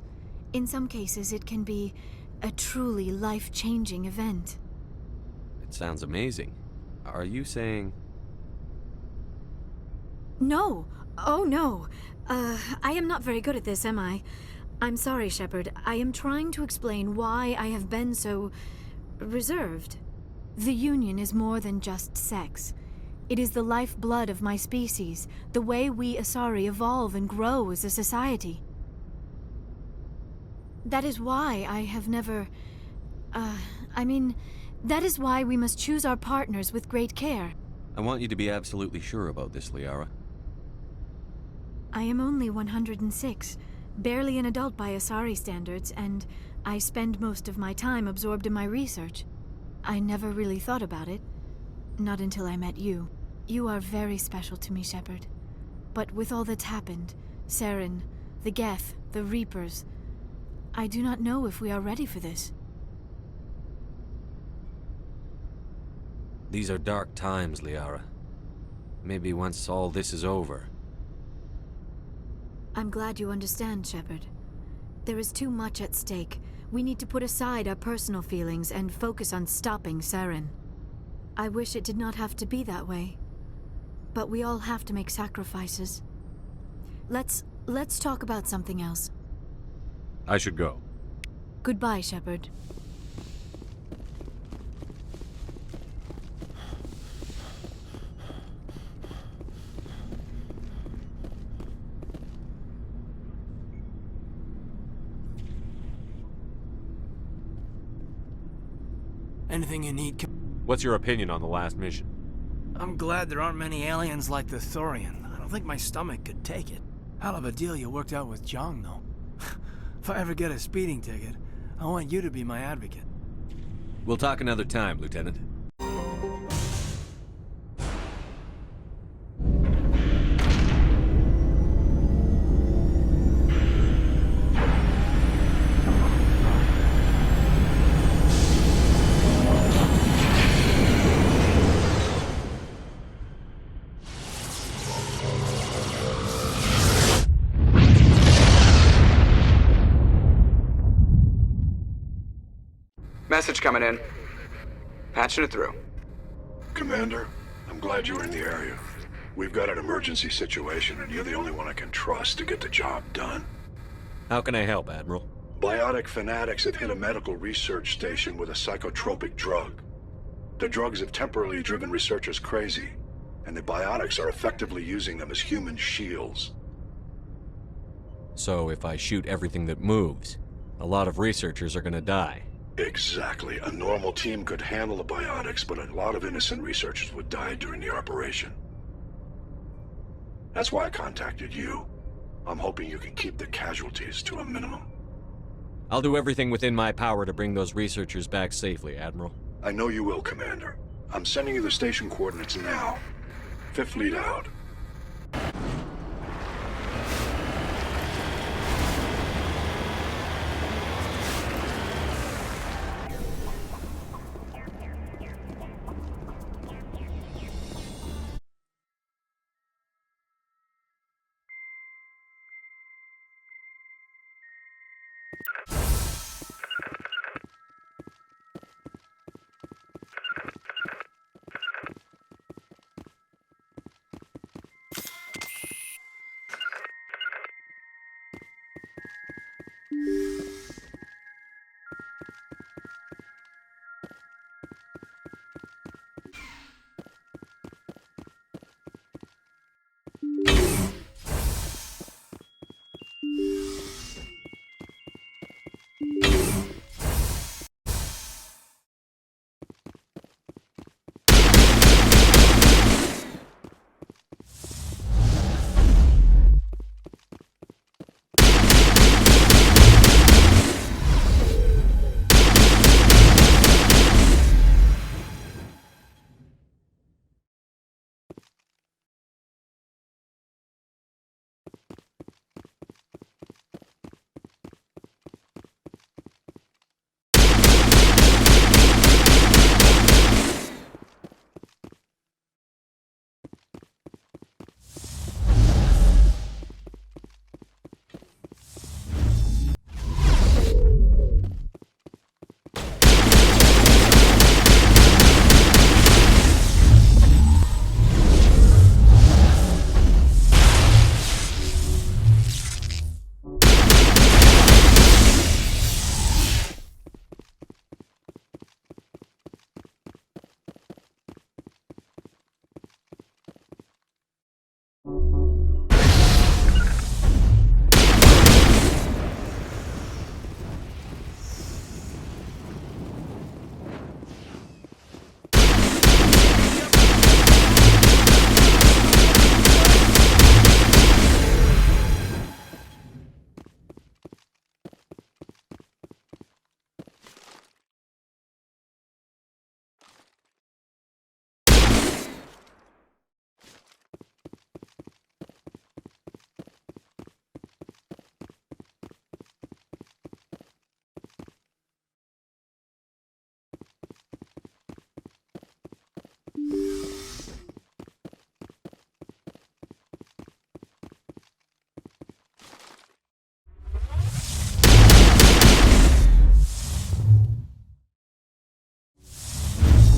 In some cases, it can be a truly life-changing event. It sounds amazing. Are you saying... No. Oh, no. I am not very good at this, am I? I'm sorry, Shepard. I am trying to explain why I have been so... reserved. The Union is more than just sex. It is the lifeblood of my species, the way we Asari evolve and grow as a society. That is why I have never... that is why we must choose our partners with great care. I want you to be absolutely sure about this, Liara. I am only 106, barely an adult by Asari standards, and I spend most of my time absorbed in my research. I never really thought about it. Not until I met you. You are very special to me, Shepard. But with all that's happened, Saren, the Geth, the Reapers, I do not know if we are ready for this. These are dark times, Liara. Maybe once all this is over... I'm glad you understand, Shepard. There is too much at stake. We need to put aside our personal feelings and focus on stopping Saren. I wish it did not have to be that way. But we all have to make sacrifices. Let's talk about something else. I should go. Goodbye, Shepard. Anything you need, What's your opinion on the last mission? I'm glad there aren't many aliens like the Thorian. I don't think my stomach could take it. Hell of a deal you worked out with Jiang, though. If I ever get a speeding ticket, I want you to be my advocate. We'll talk another time, Lieutenant. Message coming in. Patching it through. Commander, I'm glad you were in the area. We've got an emergency situation, and you're the only one I can trust to get the job done. How can I help, Admiral? Biotic fanatics have hit a medical research station with a psychotropic drug. The drugs have temporarily driven researchers crazy, and the biotics are effectively using them as human shields. So if I shoot everything that moves, a lot of researchers are gonna die. Exactly. A normal team could handle the biotics, but a lot of innocent researchers would die during the operation. That's why I contacted you. I'm hoping you can keep the casualties to a minimum. I'll do everything within my power to bring those researchers back safely, Admiral. I know you will, Commander. I'm sending you the station coordinates now. Fifth lead out.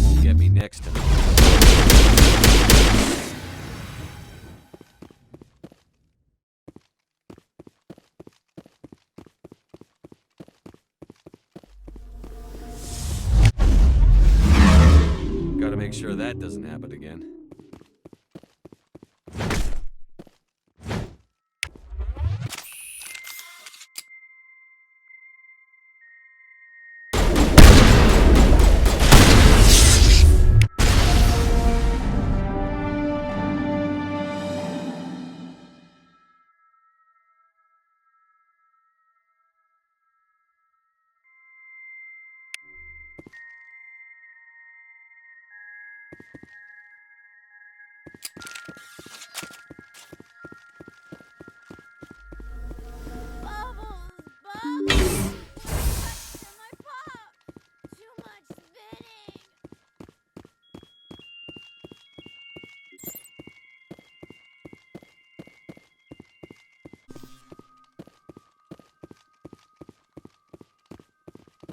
Won't get me next time. Gotta make sure that doesn't happen again.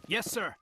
Yes, sir.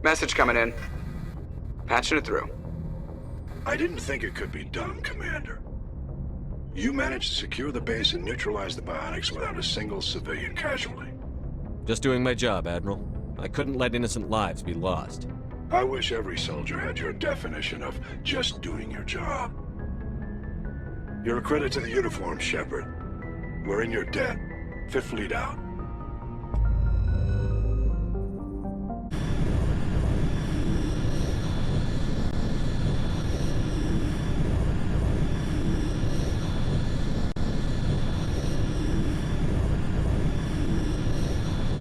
Message coming in. Patching it through. I didn't think it could be done, Commander. You managed to secure the base and neutralize the biotics without a single civilian casualty. Just doing my job, Admiral. I couldn't let innocent lives be lost. I wish every soldier had your definition of just doing your job. You're a credit to the uniform, Shepard. We're in your debt. Fifth Fleet out.